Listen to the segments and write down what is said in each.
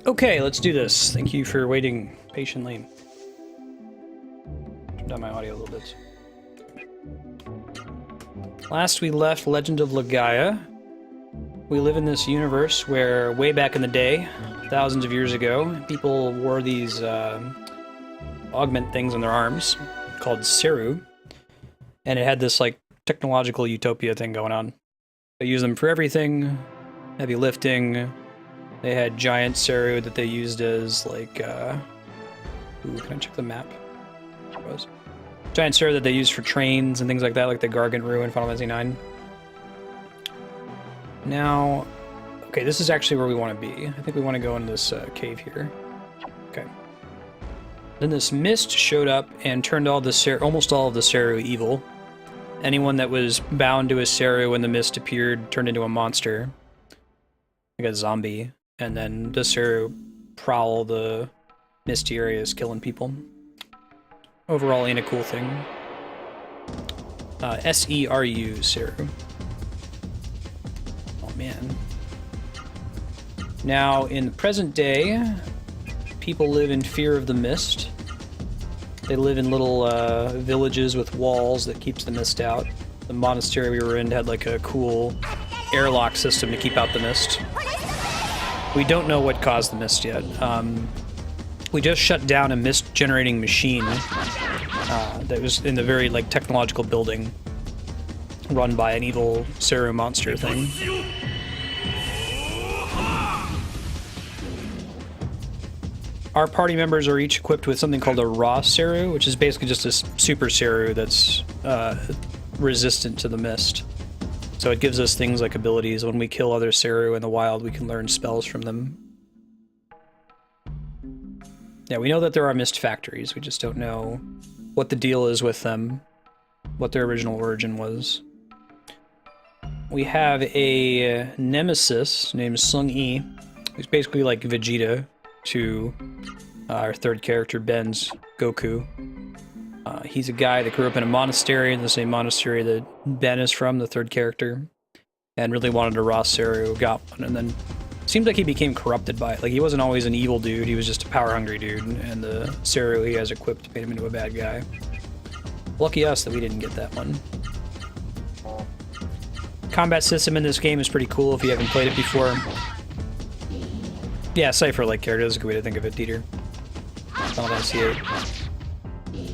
Okay, let's do this. Thank you for waiting patiently. Turn down my audio a little bit. Last we left Legend of Legaia. We live in this universe where, way back in the day, thousands of years ago, people wore these augment things on their arms called Seru, and it had this like technological utopia thing going on. They used them for everything, heavy lifting. They had giant Seru that they used as like, ooh, can I check the map? Giant Seru that they used for trains and things like that, like the Gargant Rue in Final Fantasy IX. Now, okay, this is actually where we want to be. I think we want to go in this cave here. Okay. Then this mist showed up and turned almost all of the Seru evil. Anyone that was bound to a Seru when the mist appeared turned into a monster, like a zombie, and then the Seru prowl the misty areas, killing people. Overall, ain't a cool thing. S-E-R-U, Seru. Oh man. Now, in the present day, people live in fear of the mist. They live in little villages with walls that keeps the mist out. The monastery we were in had like a cool airlock system to keep out the mist. We don't know what caused the mist yet. We just shut down a mist-generating machine that was in the very like technological building run by an evil Seru monster thing. Our party members are each equipped with something called a Ra-Seru, which is basically just a super Seru that's resistant to the mist. So it gives us things like abilities. When we kill other Seru in the wild, we can learn spells from them. Yeah, we know that there are mist factories. We just don't know what the deal is with them, what their original origin was. We have a nemesis named Sung-Yi, who's basically like Vegeta to our third character, Ben's Goku. He's a guy that grew up in a monastery, in the same monastery that Ben is from, the third character, and really wanted a Ra-Seru, got one, and then seems like he became corrupted by it. Like, he wasn't always an evil dude, he was just a power-hungry dude, and the Seru he has equipped made him into a bad guy. Lucky us that we didn't get that one. Combat system in this game is pretty cool if you haven't played it before. Yeah, Cypher-like character is a good way to think of it, Dieter. Final Fantasy VIII.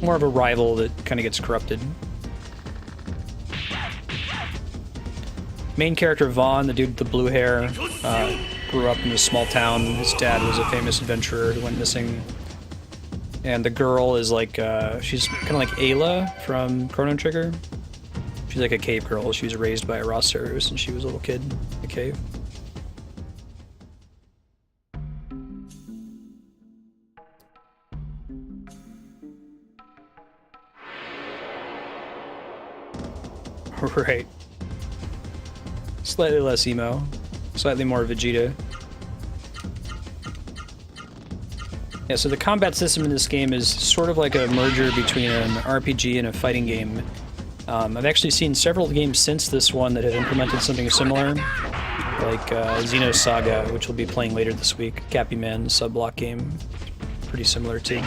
More of a rival that kind of gets corrupted. Main character Vaughn, the dude with the blue hair, grew up in a small town. His dad was a famous adventurer who went missing. And the girl is like, she's kind of like Ayla from Chrono Trigger. She's like a cave girl. She was raised by a Ra-Seru since she was a little kid in the cave. Right. Slightly less emo. Slightly more Vegeta. Yeah, so the combat system in this game is sort of like a merger between an RPG and a fighting game. I've actually seen several games since this one that have implemented something similar, like Xenosaga, which we'll be playing later this week. Cappy Man sub-block game, pretty similar too.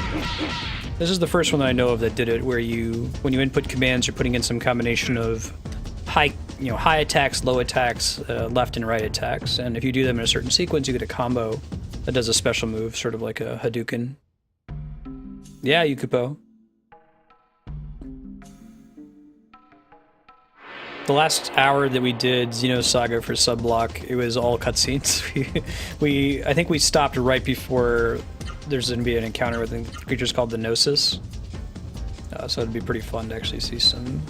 This is the first one that I know of that did it, where when you input commands, you're putting in some combination of high attacks, low attacks, left and right attacks, and if you do them in a certain sequence, you get a combo that does a special move, sort of like a Hadouken. Yeah, Yukupo. The last hour that we did Xenosaga for sub-block, it was all cutscenes. I think we stopped right before there's going to be an encounter with the creatures called the Gnosis. So it'd be pretty fun to actually see some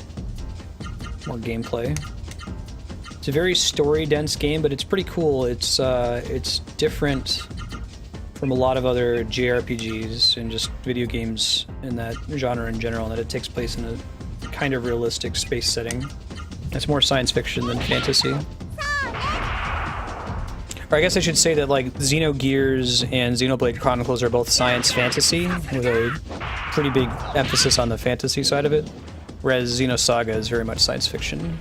more gameplay. It's a very story-dense game, but it's pretty cool. It's different from a lot of other JRPGs and just video games in that genre in general, and that it takes place in a kind of realistic space setting. It's more science fiction than fantasy. Or I guess I should say that like Xenogears and Xenoblade Chronicles are both science fantasy, with a pretty big emphasis on the fantasy side of it, whereas Xenosaga is very much science fiction.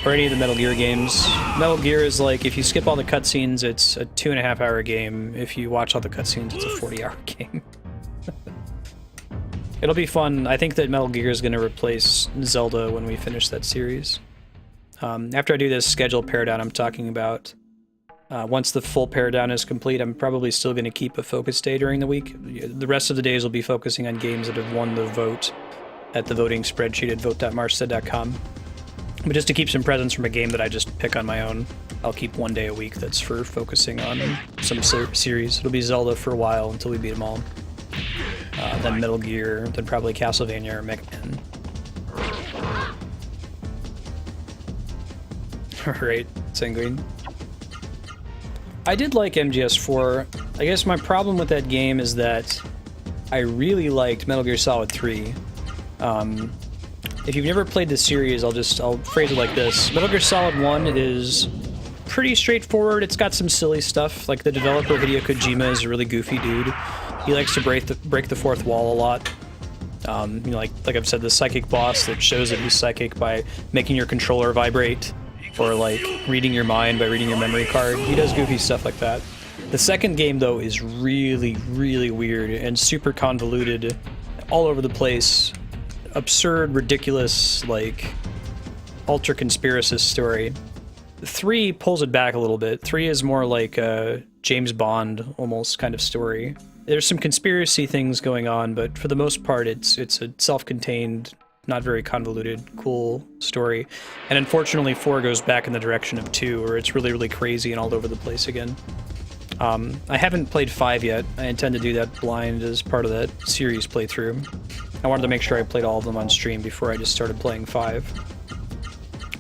or any of the Metal Gear games. Metal Gear is like, if you skip all the cutscenes, it's a 2.5-hour game. If you watch all the cutscenes, it's a 40-hour game. It'll be fun. I think that Metal Gear is going to replace Zelda when we finish that series. After I do this schedule paradown I'm talking about, once the full paradown is complete, I'm probably still going to keep a focus day during the week. The rest of the days will be focusing on games that have won the vote at the voting spreadsheet at vote.marstead.com. But just to keep some presence from a game that I just pick on my own, I'll keep one day a week that's for focusing on some series. It'll be Zelda for a while until we beat them all. Then Metal Gear, then probably Castlevania or Mega Man. Alright, Sanguine. I did like MGS4. I guess my problem with that game is that I really liked Metal Gear Solid 3. If you've never played the series, I'll phrase it like this. Metal Gear Solid 1 is pretty straightforward. It's got some silly stuff. Like, the developer, Hideo Kojima, is a really goofy dude. He likes to break the fourth wall a lot. You know, like I've said, the psychic boss that shows that he's psychic by making your controller vibrate, or like reading your mind by reading your memory card. He does goofy stuff like that. The second game, though, is really, really weird and super convoluted, all over the place. Absurd, ridiculous, like, ultra-conspiracist story. 3 pulls it back a little bit. 3 is more like a James Bond, almost, kind of story. There's some conspiracy things going on, but for the most part, it's a self-contained, not very convoluted, cool story. And unfortunately, 4 goes back in the direction of 2, where it's really, really crazy and all over the place again. I haven't played 5 yet. I intend to do that blind as part of that series playthrough. I wanted to make sure I played all of them on stream before I just started playing 5.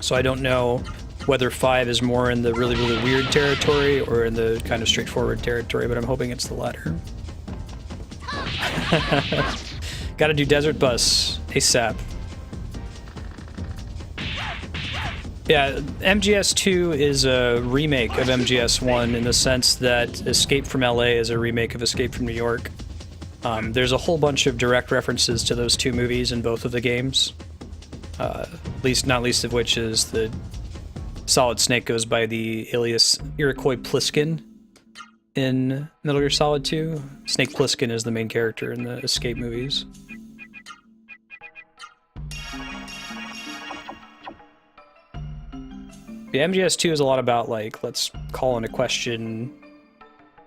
So I don't know whether 5 is more in the really, really weird territory or in the kind of straightforward territory, but I'm hoping it's the latter. Gotta do Desert Bus ASAP. Yeah, MGS2 is a remake of MGS1 in the sense that Escape from LA is a remake of Escape from New York. There's a whole bunch of direct references to those two movies in both of the games. Not least of which is the Solid Snake goes by the alias Iroquois Pliskin in Metal Gear Solid 2. Snake Plissken is the main character in the Escape movies. The MGS2 is a lot about, like, let's call into question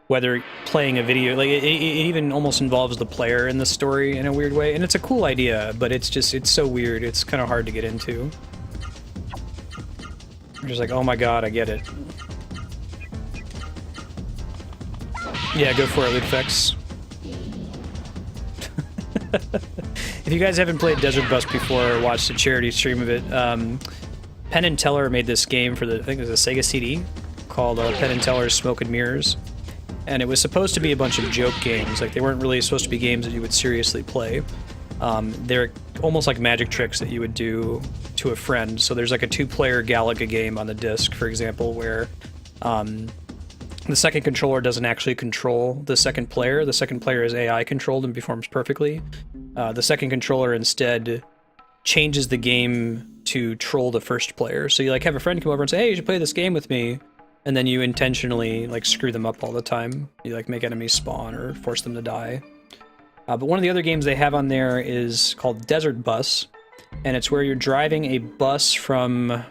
whether playing a video, like, it even almost involves the player in the story in a weird way, and it's a cool idea, but it's so weird, it's kind of hard to get into. I'm just like, oh my god, I get it. Yeah, go for it, Ludfex. If you guys haven't played Desert Bus before or watched a charity stream of it, Penn and Teller made this game for I think it was a Sega CD called Penn and Teller's Smoke and Mirrors. And it was supposed to be a bunch of joke games. Like, they weren't really supposed to be games that you would seriously play. They're almost like magic tricks that you would do to a friend. So there's like a 2-player Galaga game on the disc, for example, where the second controller doesn't actually control the second player. The second player is AI controlled and performs perfectly. The second controller instead changes the game to troll the first player. So you like have a friend come over and say, hey, you should play this game with me. And then you intentionally like screw them up all the time. You like make enemies spawn or force them to die. But one of the other games they have on there is called Desert Bus. And it's where you're driving a bus from,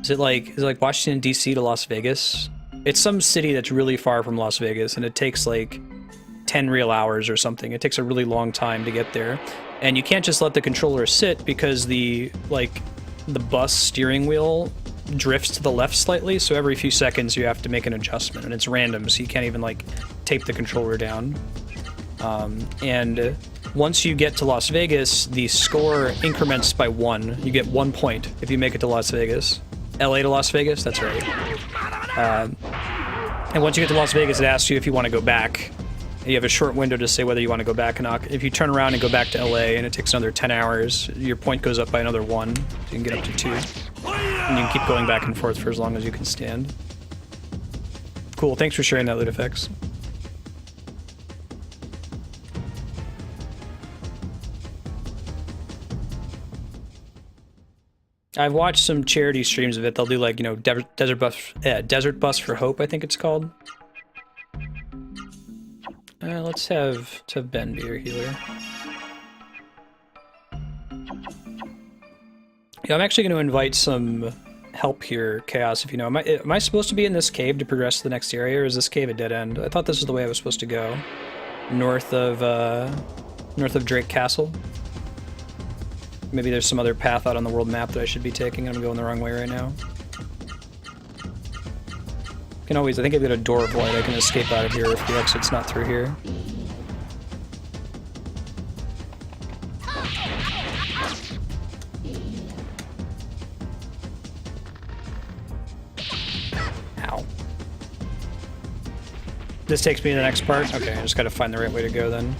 is it like Washington DC to Las Vegas? It's some city that's really far from Las Vegas, and it takes like 10 real hours or something. It takes a really long time to get there. And you can't just let the controller sit because the bus steering wheel drifts to the left slightly, so every few seconds you have to make an adjustment, and it's random, so you can't even like tape the controller down. And once you get to Las Vegas, the score increments by 1. You get 1 point if you make it to Las Vegas. LA to Las Vegas, that's right. And once you get to Las Vegas, it asks you if you want to go back. You have a short window to say whether you want to go back or not. If you turn around and go back to LA and it takes another 10 hours, your point goes up by another 1. So you can get up to 2. And you can keep going back and forth for as long as you can stand. Cool, thanks for sharing that, Ludifex. I've watched some charity streams of it. They'll do like, you know, Desert Bus for Hope, I think it's called. Let's have Ben be your healer. Yeah, I'm actually going to invite some help here, Chaos, if you know. Am I supposed to be in this cave to progress to the next area, or is this cave a dead end? I thought this was the way I was supposed to go. North of Drake Castle. Maybe there's some other path out on the world map that I should be taking, and I'm going the wrong way right now. I think I've got a door void. I can escape out of here if the exit's not through here. Ow. This takes me to the next part? Okay, I just gotta find the right way to go then.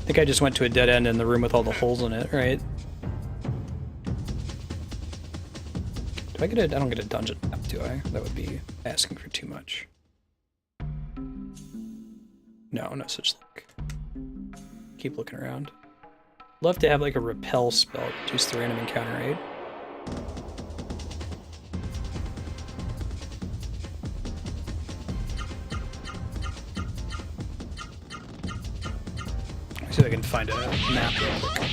I think I just went to a dead end in the room with all the holes in it, right? I don't get a dungeon map, do I? That would be asking for too much. No such thing. Keep looking around. Love to have like a repel spell, reduce the random encounter rate. See if I can find a map real quick.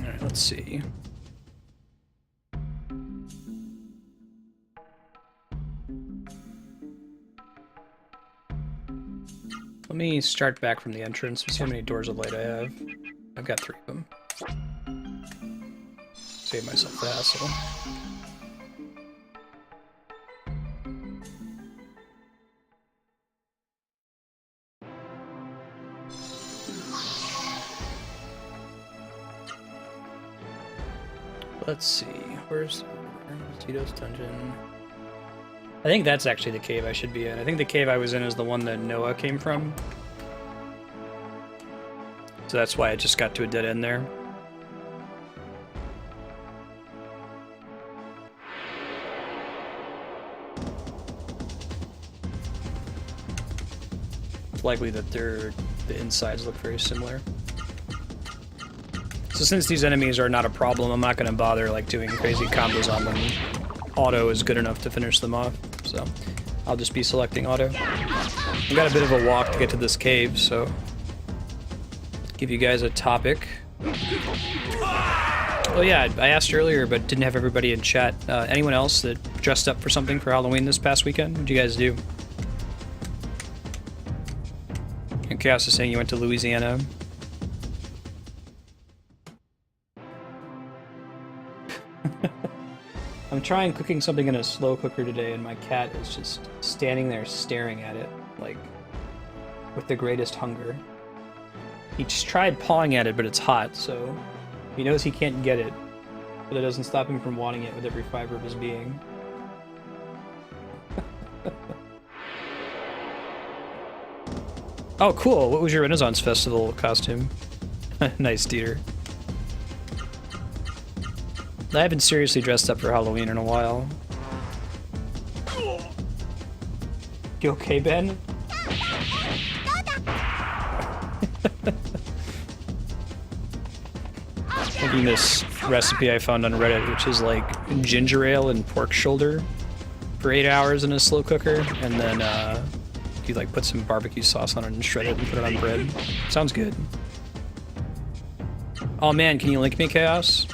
Alright, let's see. Let me start back from the entrance and see how many doors of light I have. I've got 3 of them. Save myself the hassle. Let's see, where's Tito's dungeon? I think that's actually the cave I should be in. I think the cave I was in is the one that Noah came from. So that's why I just got to a dead end there. It's likely that the insides look very similar. So since these enemies are not a problem, I'm not going to bother like doing crazy combos on them. Auto is good enough to finish them off, so I'll just be selecting auto. I've got a bit of a walk to get to this cave, so give you guys a topic. Oh yeah, I asked earlier, but didn't have everybody in chat. Anyone else that dressed up for something for Halloween this past weekend? What'd you guys do? And Chaos is saying you went to Louisiana. I'm trying cooking something in a slow cooker today, and my cat is just standing there staring at it, like, with the greatest hunger. He just tried pawing at it, but it's hot, so he knows he can't get it, but it doesn't stop him from wanting it with every fiber of his being. Oh, cool. What was your Renaissance Festival costume? Nice, Dieter. I haven't seriously dressed up for Halloween in a while. You okay, Ben? Making this recipe I found on Reddit, which is like ginger ale and pork shoulder for 8 hours in a slow cooker, and then you like put some barbecue sauce on it and shred it and put it on bread. Sounds good. Oh man, can you link me, Chaos?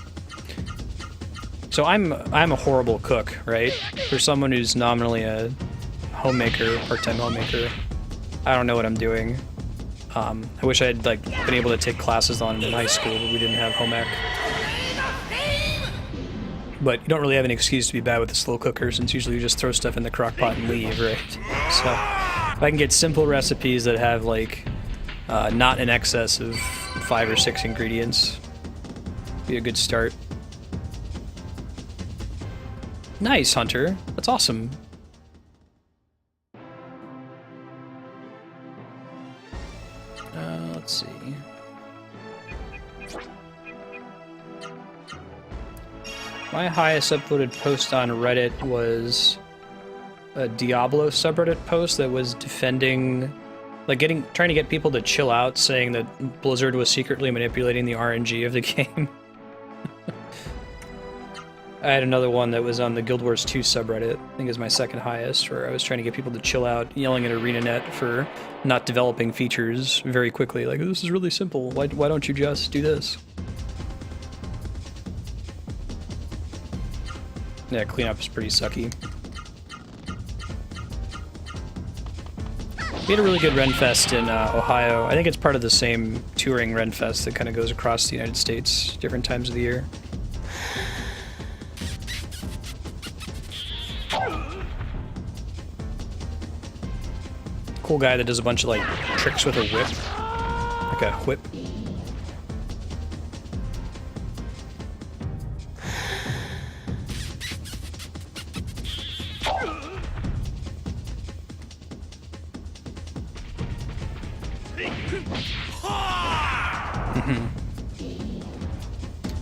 So I'm a horrible cook, right? For someone who's nominally a homemaker, part-time homemaker, I don't know what I'm doing. I wish I had like been able to take classes on it in high school, but we didn't have home ec. But you don't really have an excuse to be bad with a slow cooker, since usually you just throw stuff in the crock pot and leave, right? So if I can get simple recipes that have like not in excess of 5 or 6 ingredients, be a good start. Nice, Hunter. That's awesome. Let's see. My highest upvoted post on Reddit was a Diablo subreddit post that was defending, like trying to get people to chill out, saying that Blizzard was secretly manipulating the RNG of the game. I had another one that was on the Guild Wars 2 subreddit, I think is my second highest, where I was trying to get people to chill out, yelling at ArenaNet for not developing features very quickly. Like, this is really simple, why don't you just do this? Yeah, cleanup is pretty sucky. We had a really good Renfest in Ohio. I think it's part of the same touring Renfest that kind of goes across the United States, different times of the year. Cool guy that does a bunch of like tricks with a whip, like a whip.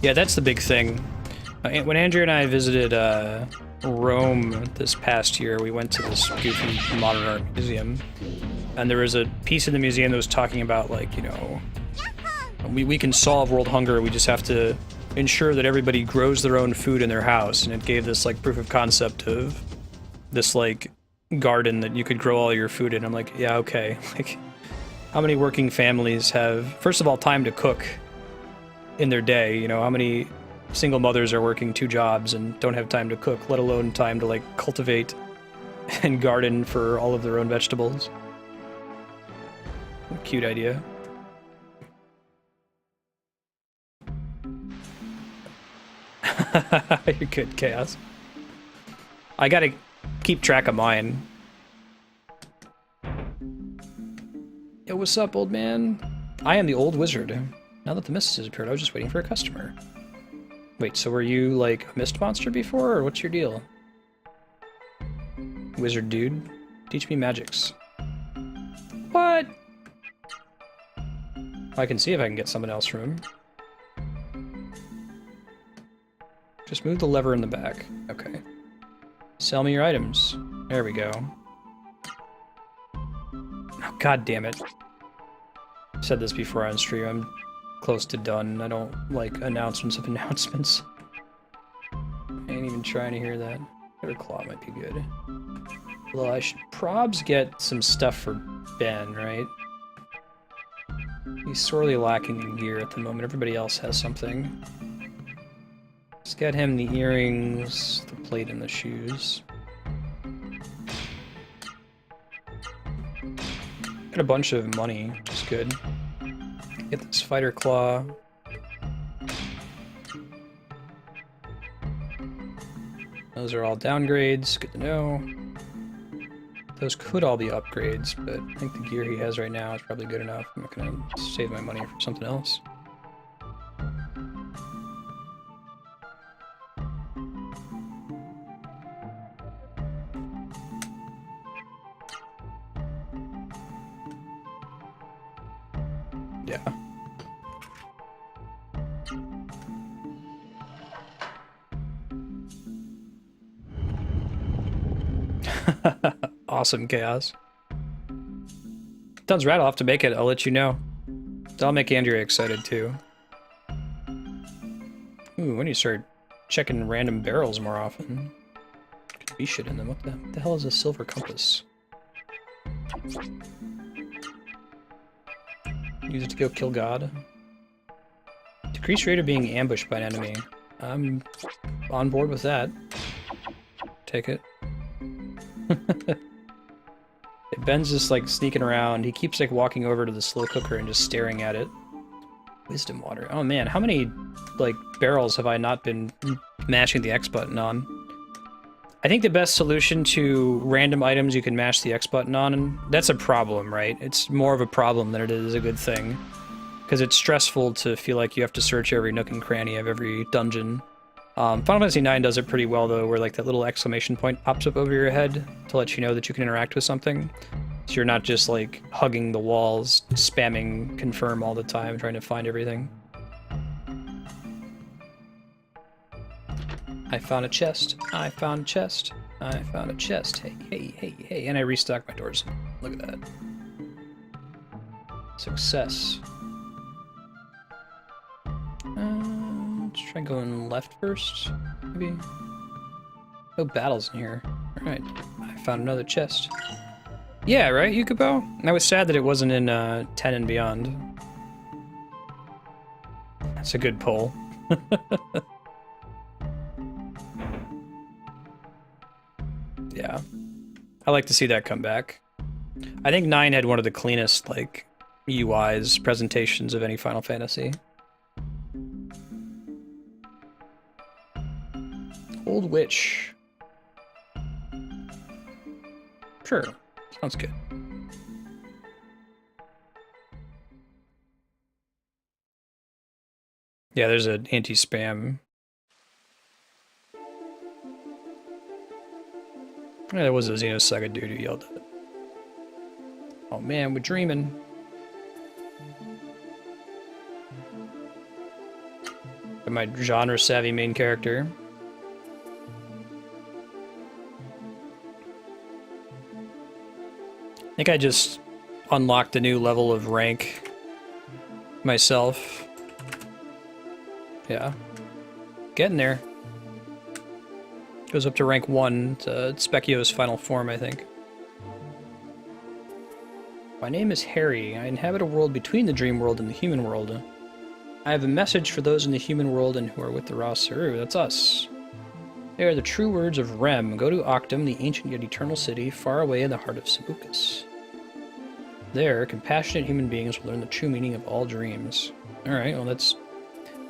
Yeah, that's the big thing. When Andrea and I visited Rome this past year, we went to this goofy modern art museum, and there was a piece in the museum that was talking about, like, you know, we can solve world hunger, we just have to ensure that everybody grows their own food in their house, and it gave this, like, proof of concept of this, like, garden that you could grow all your food in. I'm like, yeah, okay. Like, how many working families have, first of all, time to cook in their day? You know, how many single mothers are working 2 jobs and don't have time to cook, let alone time to, like, cultivate and garden for all of their own vegetables? What a cute idea. You're good, Chaos. I gotta keep track of mine. Yo, what's up, old man? I am the old wizard. Now that the mist has appeared, I was just waiting for a customer. Wait, so were you, like, a mist monster before, or what's your deal? Wizard dude, teach me magics. What? I can see if I can get someone else from him. Just move the lever in the back. Okay. Sell me your items. There we go. Oh, God damn it. I said this before on stream. I'm close to done. I don't like announcements of announcements. I ain't even trying to hear that. Better claw might be good. Well, I should probs get some stuff for Ben, right? He's sorely lacking in gear at the moment. Everybody else has something. Let's get him the earrings, the plate, and the shoes. Got a bunch of money, which is good. Get this fighter claw. Those are all downgrades, good to know. Those could all be upgrades, but I think the gear he has right now is probably good enough. I'm not gonna save my money for something else. Yeah. Awesome, Chaos. Sounds rad. I'll have to make it. I'll let you know. That'll make Andrea excited too. Ooh, when you start checking random barrels more often. Could be shit in them. What the hell is a silver compass? Use it to go kill God. Decrease rate of being ambushed by an enemy. I'm on board with that. Take it. Ben's just like sneaking around. He keeps like walking over to the slow cooker and just staring at it. Wisdom water. Oh man, how many like barrels have I not been mashing the X button on? I think the best solution to random items you can mash the X button on, and that's a problem, right? It's more of a problem than it is a good thing. Because it's stressful to feel like you have to search every nook and cranny of every dungeon. Final Fantasy IX does it pretty well though, where like that little exclamation point pops up over your head to let you know that you can interact with something. So you're not just like hugging the walls, spamming confirm all the time, trying to find everything. I found a chest. I found a chest. I found a chest. Hey, hey, hey, hey. And I restocked my doors. Look at that. Success. Let's try going left first, maybe. No battles in here. Alright. I found another chest. Yeah, right, Yukubo? I was sad that it wasn't in 10 and beyond. That's a good pull. Yeah. I like to see that come back. I think 9 had one of the cleanest, like, UIs, presentations of any Final Fantasy. Old Witch. Sure. Sounds good. Yeah, there's an anti-spam. Yeah, there was a Xenosaga dude who yelled at it. Oh man, we're dreaming. Got my genre-savvy main character. I think I just unlocked a new level of rank myself. Yeah. Getting there. Goes up to rank 1 to Specchio's final form, I think. My name is Harry. I inhabit a world between the dream world and the human world. I have a message for those in the human world and who are with the Ra-Seru. That's us. They are the true words of Rem. Go to Octum, the ancient yet eternal city, far away in the heart of Sebucus. There, compassionate human beings will learn the true meaning of all dreams. Alright, well that's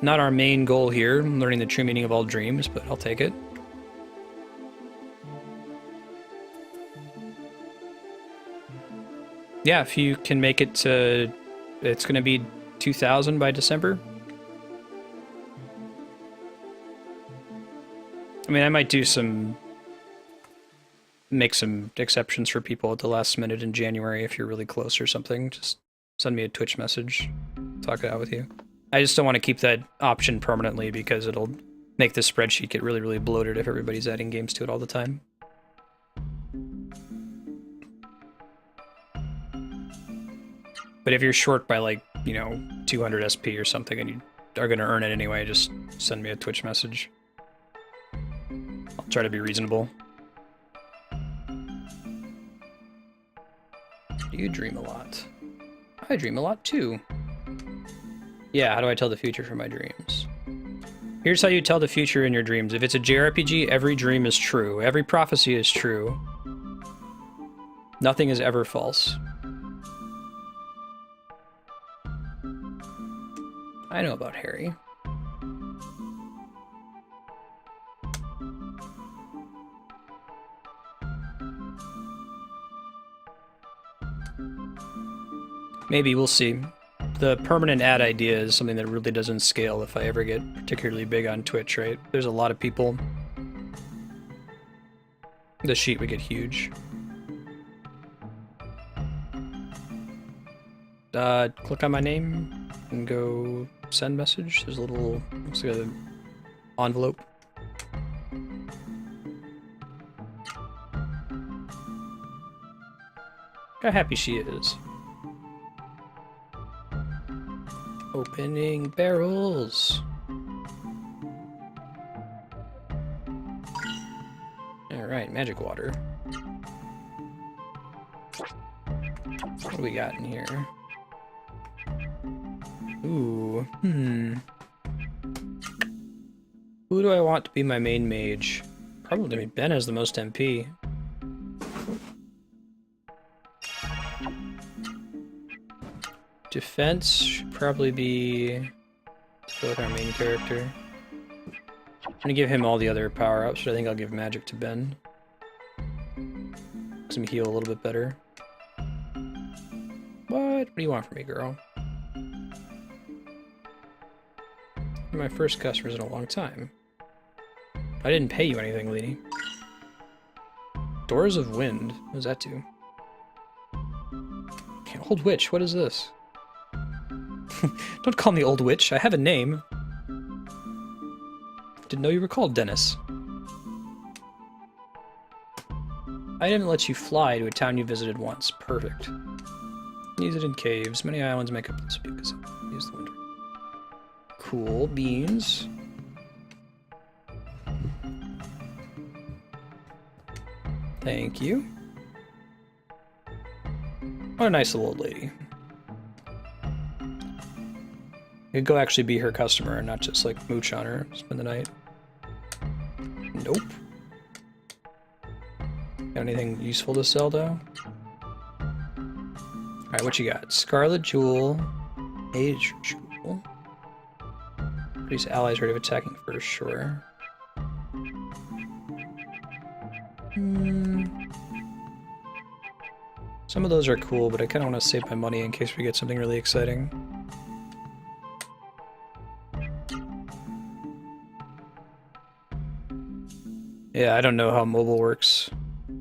not our main goal here, learning the true meaning of all dreams, but I'll take it. Yeah, if you can make it to... It's going to be 2,000 by December. I mean, I might do some... Make some exceptions for people at the last minute in January if you're really close or something. Just send me a Twitch message. Talk it out with you. I just don't want to keep that option permanently because it'll make the spreadsheet get really, really bloated if everybody's adding games to it all the time. But if you're short by like, you know, 200 SP or something and you are going to earn it anyway, just send me a Twitch message. I'll try to be reasonable. Do you dream a lot? I dream a lot too. Yeah, how do I tell the future from my dreams? Here's how you tell the future in your dreams. If it's a JRPG, every dream is true. Every prophecy is true. Nothing is ever false. I know about Harry. Maybe, we'll see. The permanent ad idea is something that really doesn't scale if I ever get particularly big on Twitch, right? There's a lot of people. The sheet would get huge. Click on my name and go send message. There's a little, looks like an envelope. Look how happy she is. Opening barrels. Alright, magic water. What do we got in here? Ooh, Who do I want to be my main mage? Probably Ben has the most MP. Defense should probably be... Let's go with our main character. I'm gonna give him all the other power-ups, but I think I'll give magic to Ben. Makes him heal a little bit better. What do you want from me, girl? You're my first customers in a long time. I didn't pay you anything, lady. Doors of Wind. What does that do? Old witch, what is this? Don't call me old witch, I have a name. Didn't know you were called Dennis. I didn't let you fly to a town you visited once. Perfect. Use it in caves. Many islands make up the Sebucus. Use the winter. Cool. Beans. Thank you. What a nice little old lady. You could go actually be her customer and not just like mooch on her, spend the night. Nope. Got anything useful to sell though? Alright, what you got? Scarlet Jewel. Age Jewel. Produce allies ready of attacking first, sure. Some of those are cool, but I kind of want to save my money in case we get something really exciting. Yeah, I don't know how mobile works.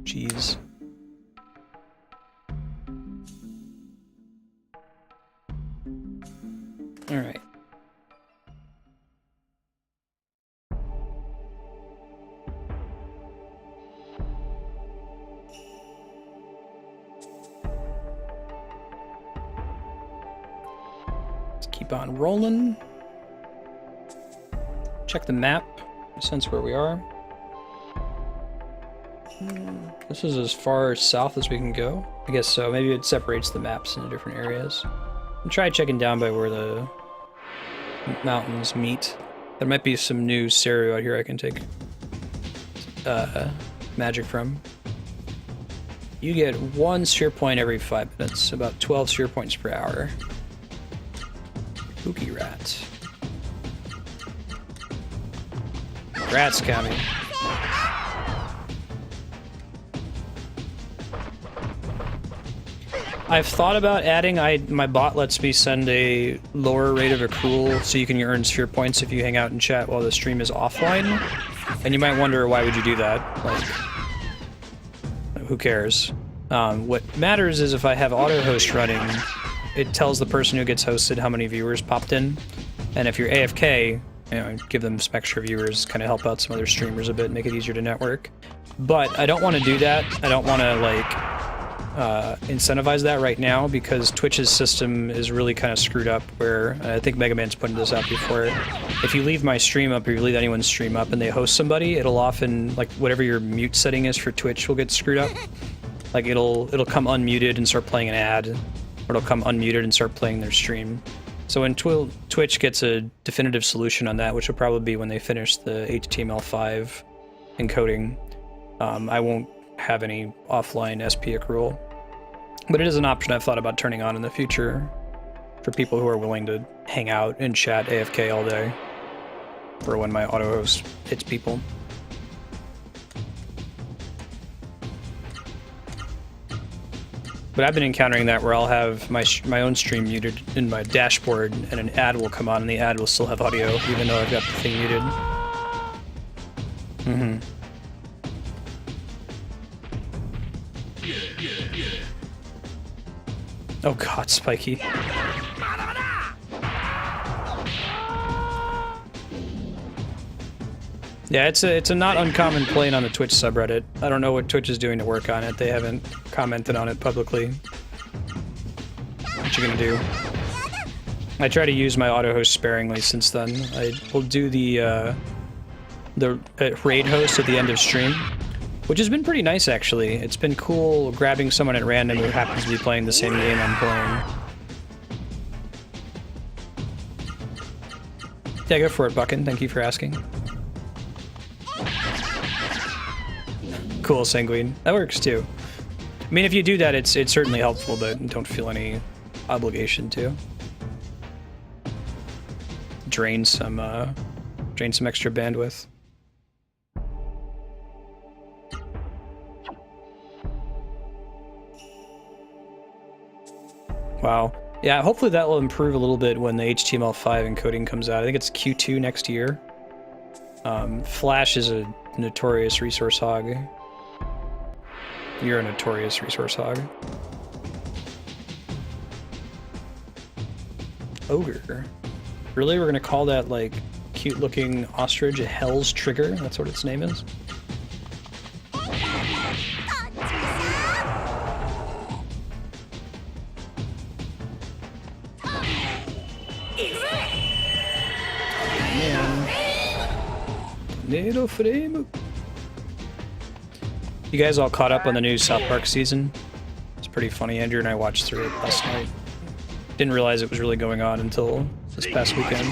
Jeez. Alright. Let's keep on rolling. Check the map, sense where we are. This is as far south as we can go. I guess so. Maybe it separates the maps into different areas. I'll try checking down by where the mountains meet. There might be some new Ra-Seru out here I can take magic from. You get 1 sphere point every 5 minutes, about 12 sphere points per hour. Spooky rat. Rats coming. I've thought about adding, my bot lets me send a lower rate of accrual so you can earn sphere points if you hang out and chat while the stream is offline. And you might wonder, why would you do that? Like, who cares? What matters is if I have auto host running, it tells the person who gets hosted how many viewers popped in. And if you're AFK, you know, give them some extra viewers, kind of help out some other streamers a bit, make it easier to network. But I don't want to do that. I don't want to, like, incentivize that right now because Twitch's system is really kind of screwed up where, I think Mega Man's pointed this out before, if you leave my stream up or you leave anyone's stream up and they host somebody, it'll often, like, whatever your mute setting is for Twitch will get screwed up. Like, it'll come unmuted and start playing an ad, or it'll come unmuted and start playing their stream. So when Twitch gets a definitive solution on that, which will probably be when they finish the HTML5 encoding, I won't have any offline SP accrual. But it is an option I've thought about turning on in the future for people who are willing to hang out and chat AFK all day for when my auto host hits people. But I've been encountering that where I'll have my own stream muted in my dashboard and an ad will come on and the ad will still have audio even though I've got the thing muted. Mm-hmm. Oh god, Spiky. Yeah, it's a not uncommon plane on the Twitch subreddit. I don't know what Twitch is doing to work on it. They haven't commented on it publicly. What you gonna do? I try to use my auto host sparingly since then. I will do the raid host at the end of stream, which has been pretty nice actually. It's been cool grabbing someone at random who happens to be playing the same game I'm playing. Yeah, go for it, Buckin. Thank you for asking. Cool, Sanguine. That works too. I mean, if you do that, it's certainly helpful, but don't feel any obligation to. Drain some extra bandwidth. Wow. Yeah, hopefully that will improve a little bit when the HTML5 encoding comes out. I think it's Q2 next year. Flash is a notorious resource hog. You're a notorious resource hog. ogre. Really? We're gonna call that, like, cute-looking ostrich a Hell's Trigger? That's what its name is? Tornado frame. You guys all caught up on the new South Park season? It's pretty funny. Andrew and I watched through it last night. Didn't realize it was really going on until this past weekend.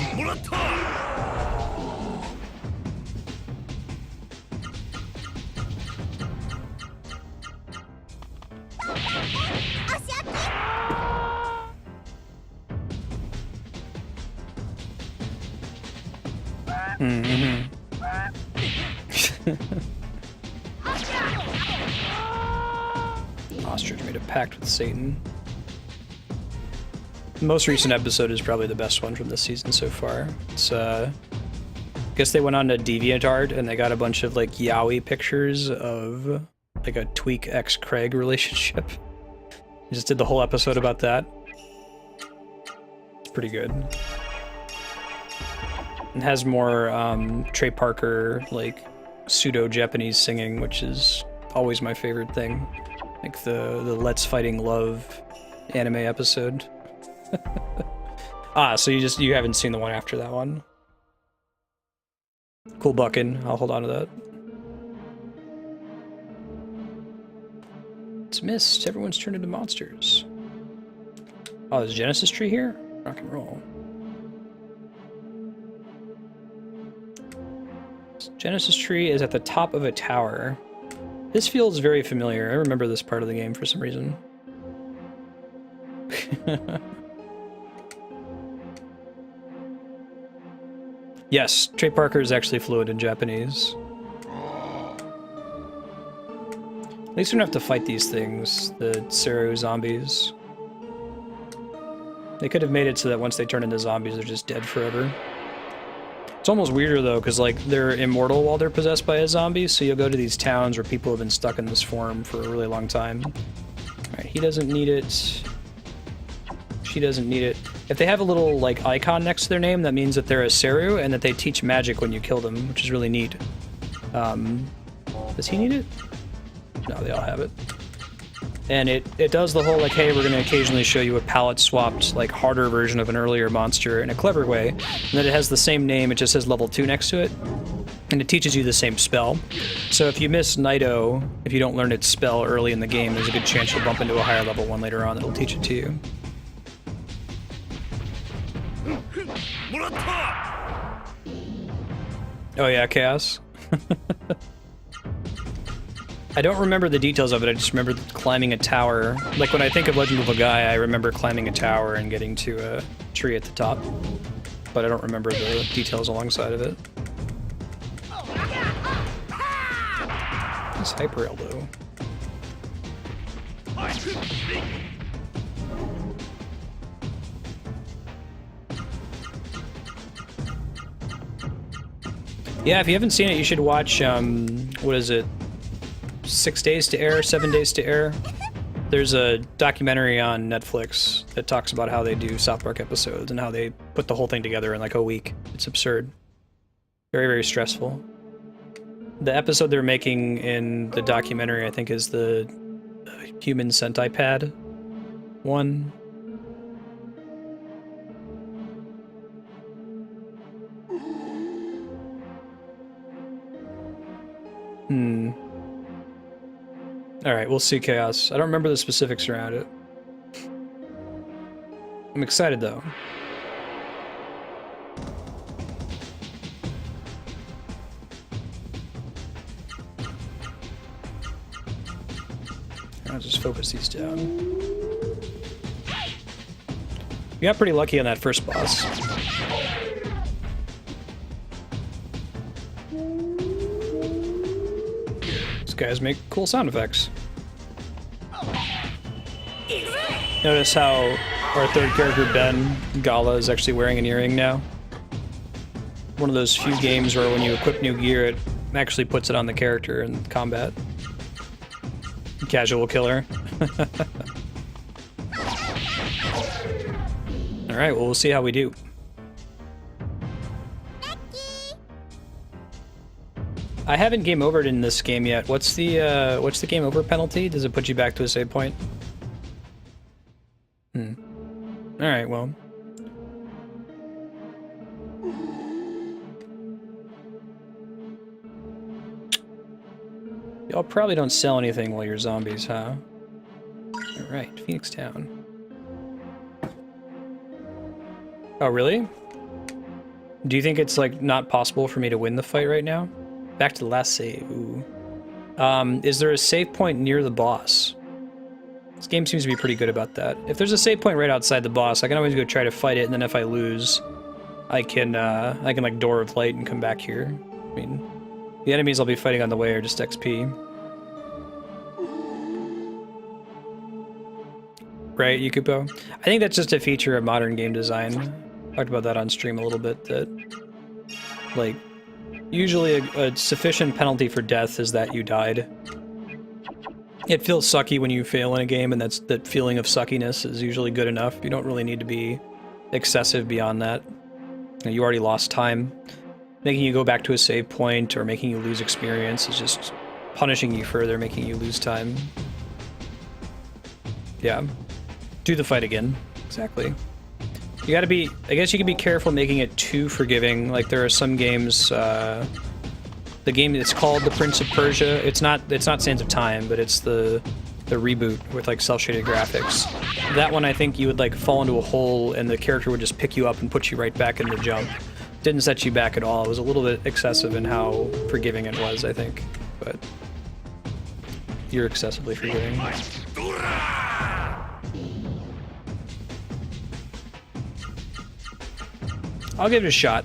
Ostrich made a pact with Satan. The most recent episode is probably the best one from this season so far. It's I guess they went on to DeviantArt and they got a bunch of like yaoi pictures of like a Tweak x Craig relationship. Just did the whole episode about that. It's pretty good. It has more Trey Parker like pseudo-Japanese singing, which is always my favorite thing. Like the Let's Fighting Love anime episode. So you haven't seen the one after that one. Cool bucking. I'll hold on to that. It's missed. Everyone's turned into monsters. Oh, there's a Genesis tree here? Rock and roll. Genesis tree is at the top of a tower. This feels very familiar. I remember this part of the game for some reason. Yes, Trey Parker is actually fluent in Japanese. At least we don't have to fight these things, the Ra-Seru zombies. They could have made it so that once they turn into zombies, they're just dead forever. It's almost weirder though, because like they're immortal while they're possessed by a zombie, so you'll go to these towns where people have been stuck in this form for a really long time. Alright, he doesn't need it. She doesn't need it. If they have a little like icon next to their name, that means that they're a Seru and that they teach magic when you kill them, which is really neat. Does he need it? No, they all have it. And it does the whole like, hey, we're going to occasionally show you a palette swapped, like harder version of an earlier monster in a clever way. And that it has the same name, it just says level 2 next to it. And it teaches you the same spell. So if you miss Naito, if you don't learn its spell early in the game, there's a good chance you'll bump into a higher level one later on that'll teach it to you. Oh yeah, Chaos. I don't remember the details of it, I just remember climbing a tower. Like when I think of Legend of Legaia, I remember climbing a tower and getting to a tree at the top. But I don't remember the details alongside of it. This Hyper Elbow. Yeah, if you haven't seen it, you should watch, what is it? 6 Days to Air, 7 Days to Air. There's a documentary on Netflix that talks about how they do South Park episodes and how they put the whole thing together in like a week. It's absurd. Very, very stressful. The episode they're making in the documentary, I think, is the Human Centipad one. Alright, we'll see, Chaos. I don't remember the specifics around it. I'm excited, though. I'll just focus these down. We got pretty lucky on that first boss. These guys make cool sound effects. Notice how our third character, Ben, Gala, is actually wearing an earring now. One of those few games where when you equip new gear, it actually puts it on the character in combat. Casual killer. All right, well, we'll see how we do. I haven't game overed in this game yet. What's the game over penalty? Does it put you back to a save point? All right, well. Y'all probably don't sell anything while you're zombies, huh? All right, Phoenix Town. Oh, really? Do you think it's like not possible for me to win the fight right now? Back to the last save. Ooh. Is there a save point near the boss? This game seems to be pretty good about that. If there's a save point right outside the boss, I can always go try to fight it, and then if I lose, I can like Door of Light and come back here. I mean, the enemies I'll be fighting on the way are just XP. Right, Yukupo? I think that's just a feature of modern game design. Talked about that on stream a little bit, that like usually a sufficient penalty for death is that you died. It feels sucky when you fail in a game, and that feeling of suckiness is usually good enough. You don't really need to be excessive beyond that. You already lost time. Making you go back to a save point or making you lose experience is just punishing you further, making you lose time. Yeah. Do the fight again. Exactly. You gotta be, I guess you can be careful making it too forgiving. Like there are some games, the game that's called The Prince of Persia, it's not Sands of Time, but it's the reboot with like cel-shaded graphics. That one I think you would like fall into a hole and the character would just pick you up and put you right back in the jump. Didn't set you back at all. It was a little bit excessive in how forgiving it was, I think. But you're excessively forgiving. I'll give it a shot.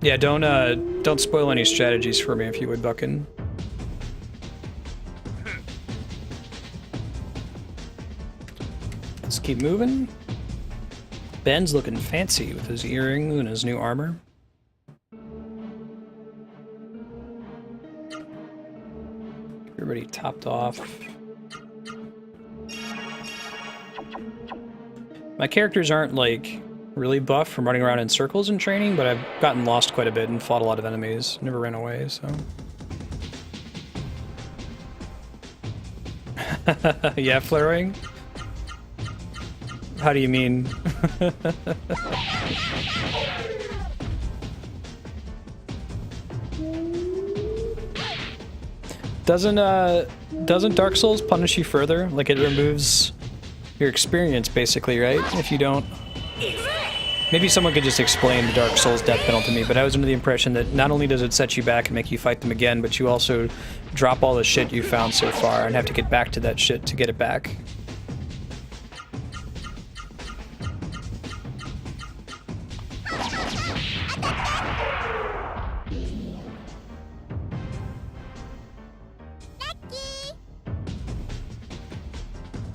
Yeah, don't spoil any strategies for me if you would, Buckin. Let's keep moving. Ben's looking fancy with his earrings and his new armor. Everybody topped off. My characters aren't, like, really buff from running around in circles and training, but I've gotten lost quite a bit and fought a lot of enemies. Never ran away, so... Yeah, flaring? How do you mean? Doesn't Dark Souls punish you further? Like, it removes your experience, basically, right? If you don't... Maybe someone could just explain the Dark Souls death penalty to me, but I was under the impression that not only does it set you back and make you fight them again, but you also drop all the shit you found so far and have to get back to that shit to get it back.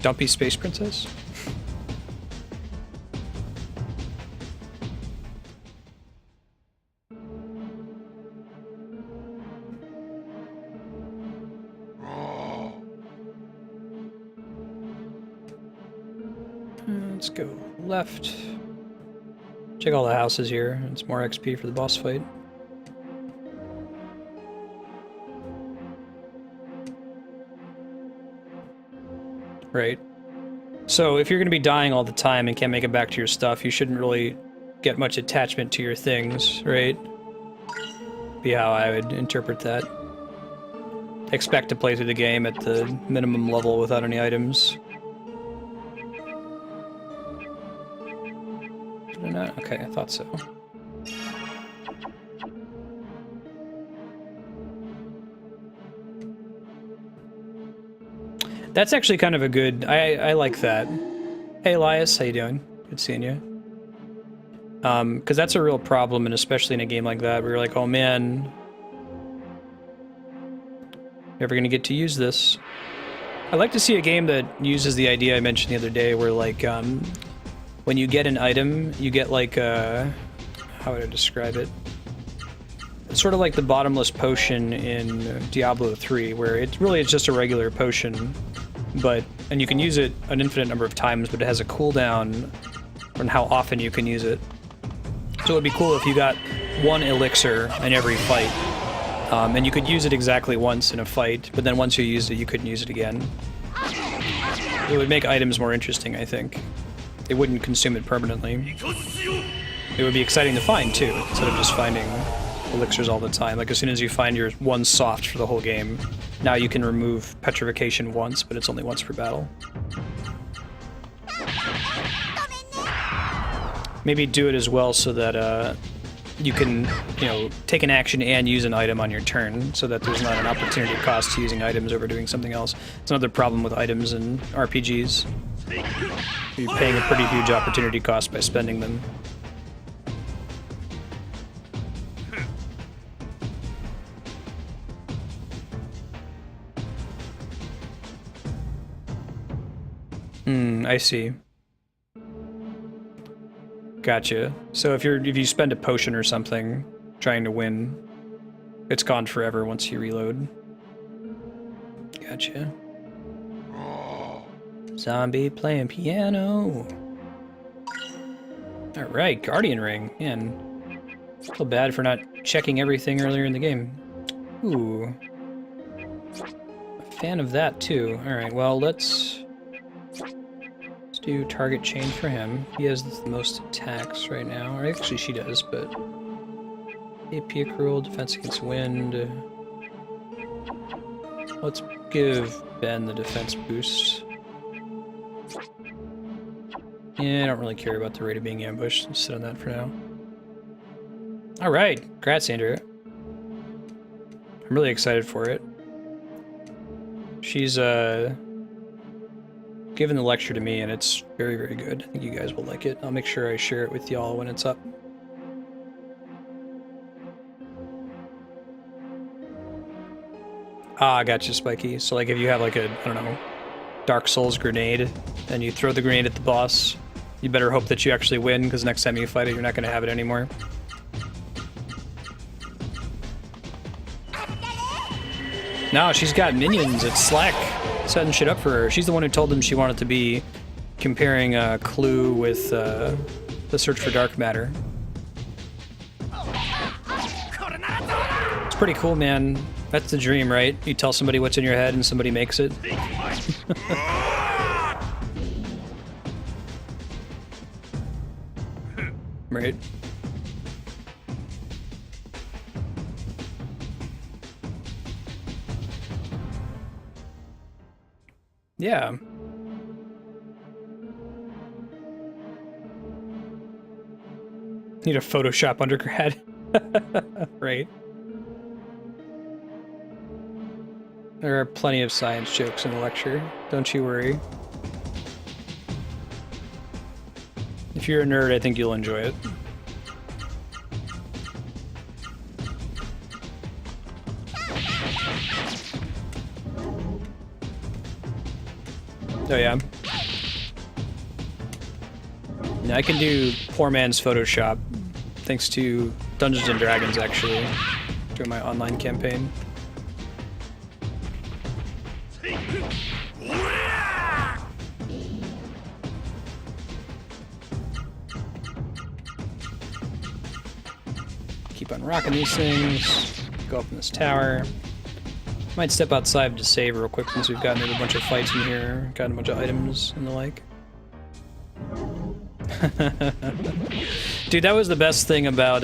Dumpy Space Princess? Let's go left. Check all the houses here. It's more XP for the boss fight. Right. So if you're going to be dying all the time and can't make it back to your stuff, you shouldn't really get much attachment to your things, right? Be how I would interpret that. Expect to play through the game at the minimum level without any items. Did I not? Okay, I thought so. That's actually kind of a good... I like that. Hey, Elias, how you doing? Good seeing you. Because that's a real problem, and especially in a game like that, where you're like, oh man, never gonna get to use this. I'd like to see a game that uses the idea I mentioned the other day, where like, when you get an item, you get like a... how would I describe it? It's sort of like the bottomless potion in Diablo 3, where it's just a regular potion, and you can use it an infinite number of times, but it has a cooldown on how often you can use it. So it would be cool if you got one elixir in every fight, and you could use it exactly once in a fight, but then once you used it, you couldn't use it again. It would make items more interesting, I think. It wouldn't consume it permanently. It would be exciting to find, too, instead of just finding elixirs all the time. Like, as soon as you find your one soft for the whole game, now you can remove petrification once, but it's only once per battle. Maybe do it as well so that you can, you know, take an action and use an item on your turn, so that there's not an opportunity cost to using items over doing something else. It's another problem with items in RPGs. You're paying a pretty huge opportunity cost by spending them. I see. Gotcha. So if you spend a potion or something trying to win, it's gone forever once you reload. Gotcha. Zombie playing piano. Alright, Guardian Ring. Man, I feel bad for not checking everything earlier in the game. Ooh. A fan of that too. Alright, well let's do target change for him. He has the most attacks right now. Or actually she does, but AP accrual, defense against wind. Let's give Ben the defense boost. Yeah, I don't really care about the rate of being ambushed. Let's sit on that for now. Alright, congrats, Andrew. I'm really excited for it. She's given the lecture to me, and it's very, very good. I think you guys will like it. I'll make sure I share it with y'all when it's up. Ah, gotcha, Spiky. So, like, if you have, like, a, I don't know, Dark Souls grenade, and you throw the grenade at the boss, you better hope that you actually win, because next time you fight it, you're not going to have it anymore. No, she's got minions. It's Slack setting shit up for her. She's the one who told them she wanted to be comparing Clue with the Search for Dark Matter. It's pretty cool, man. That's the dream, right? You tell somebody what's in your head and somebody makes it. Right. Yeah. Need a Photoshop undergrad. Right. There are plenty of science jokes in the lecture. Don't you worry. If you're a nerd, I think you'll enjoy it. Oh yeah. Yeah, I can do poor man's Photoshop, thanks to Dungeons and Dragons, actually, during my online campaign. Keep on rocking these things. Go up in this tower. Might step outside to save real quick since we've gotten into a bunch of fights in here, gotten a bunch of items and the like. Dude, that was the best thing about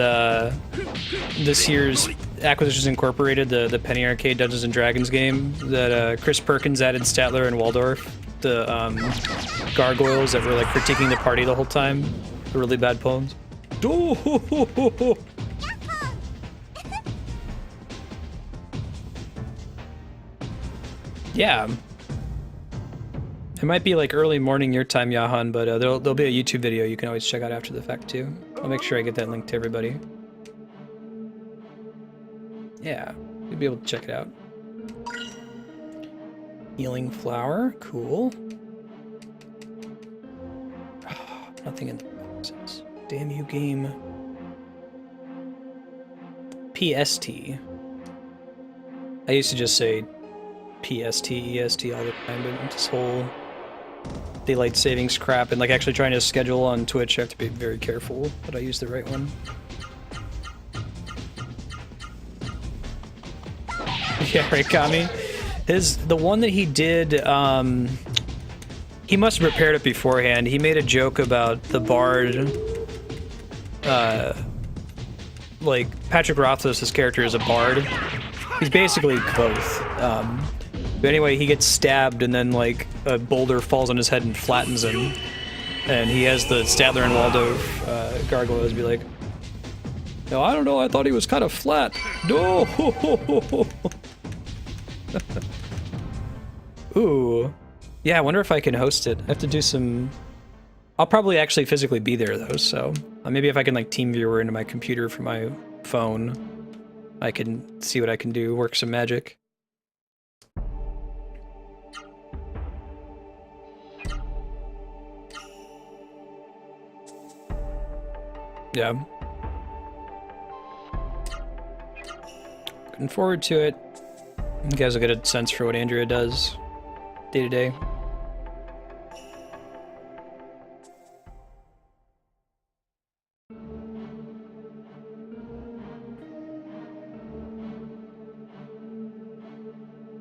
this year's Acquisitions Incorporated, the Penny Arcade Dungeons and Dragons game, that Chris Perkins added Statler and Waldorf, the gargoyles that were like critiquing the party the whole time, the really bad poems. Yeah. It might be like early morning your time, Yahan, but there'll be a YouTube video you can always check out after the fact too. I'll make sure I get that link to everybody. Yeah, you'll be able to check it out. Healing flower, cool. Oh, nothing in the boxes. Damn you, game. PST. I used to just say PST, EST all the But this whole daylight savings crap and like actually trying to schedule on Twitch, I have to be very careful that I use the right one. Yeah, right, Kami. The one that he did, he must have prepared it beforehand. He made a joke about the bard, like Patrick Rothfuss's character is a bard. He's basically both. But anyway, he gets stabbed and then like a boulder falls on his head and flattens him. And he has the Statler and Waldorf gargoyles be like, "No, I don't know, I thought he was kind of flat." No. Ooh. Yeah, I wonder if I can host it. I have to do some... I'll probably actually physically be there though, so maybe if I can like team viewer into my computer from my phone, I can see what I can do, work some magic. Yeah. Looking forward to it. You guys will get a sense for what Andrea does day to day.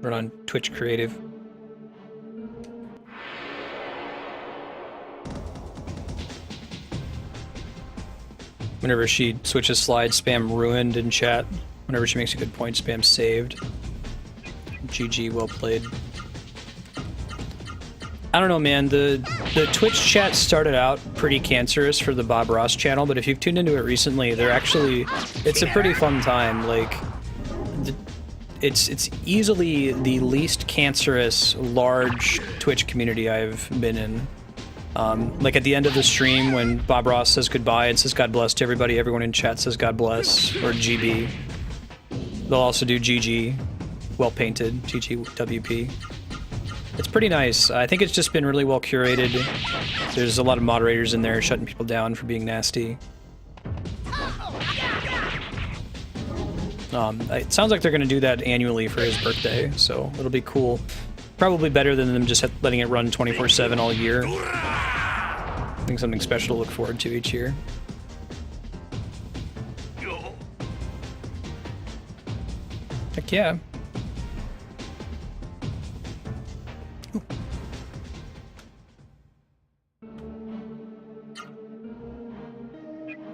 Run on Twitch Creative. Whenever she switches slides, spam ruined in chat. Whenever she makes a good point, spam saved. GG, well played. I don't know, man. The Twitch chat started out pretty cancerous for the Bob Ross channel, but if you've tuned into it recently, they're actually... It's a pretty fun time. Like, it's easily the least cancerous, large Twitch community I've been in. Like at the end of the stream when Bob Ross says goodbye and says God bless to everybody, everyone in chat says God bless, or GB. They'll also do GG, well painted, GG WP. It's pretty nice. I think it's just been really well curated. There's a lot of moderators in there shutting people down for being nasty. It sounds like they're going to do that annually for his birthday, so it'll be cool. Probably better than them just letting it run 24/7 all year. I think something special to look forward to each year. Heck yeah.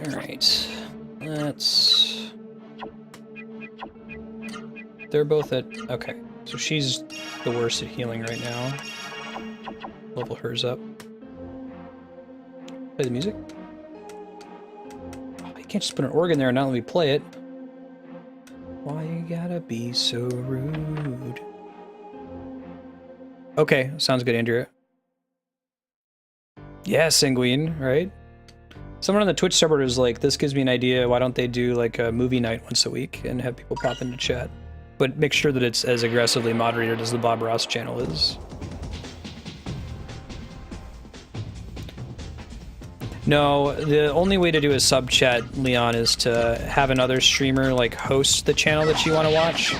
Alright. Let's... They're both at... Okay. So she's the worst at healing right now. Level hers up. Play the music? Oh, you can't just put an organ there and not let me play it. Why you gotta be so rude? Okay, sounds good, Andrea. Yeah, Sanguine, right? Someone on the Twitch server was like, this gives me an idea, why don't they do like a movie night once a week and have people pop into chat? But make sure that it's as aggressively moderated as the Bob Ross channel is. No, the only way to do a sub chat, Leon, is to have another streamer like host the channel that you want to watch.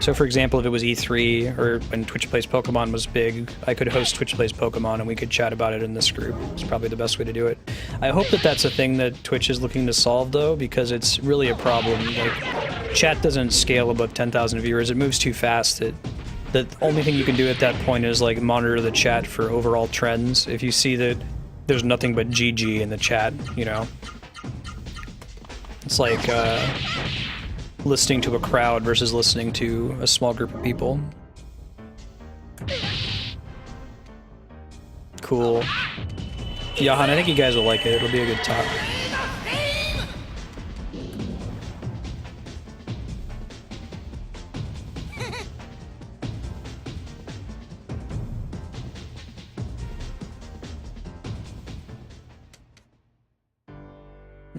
So for example, if it was E3 or when Twitch Plays Pokemon was big, I could host Twitch Plays Pokemon and we could chat about it in this group. It's probably the best way to do it. I hope that that's a thing that Twitch is looking to solve though, because it's really a problem. Like, chat doesn't scale above 10,000 viewers. It moves too fast. The only thing you can do at that point is like monitor the chat for overall trends. If you see that there's nothing but GG in the chat, you know. It's like listening to a crowd versus listening to a small group of people. Cool. Jahan, I think you guys will like it. It'll be a good talk.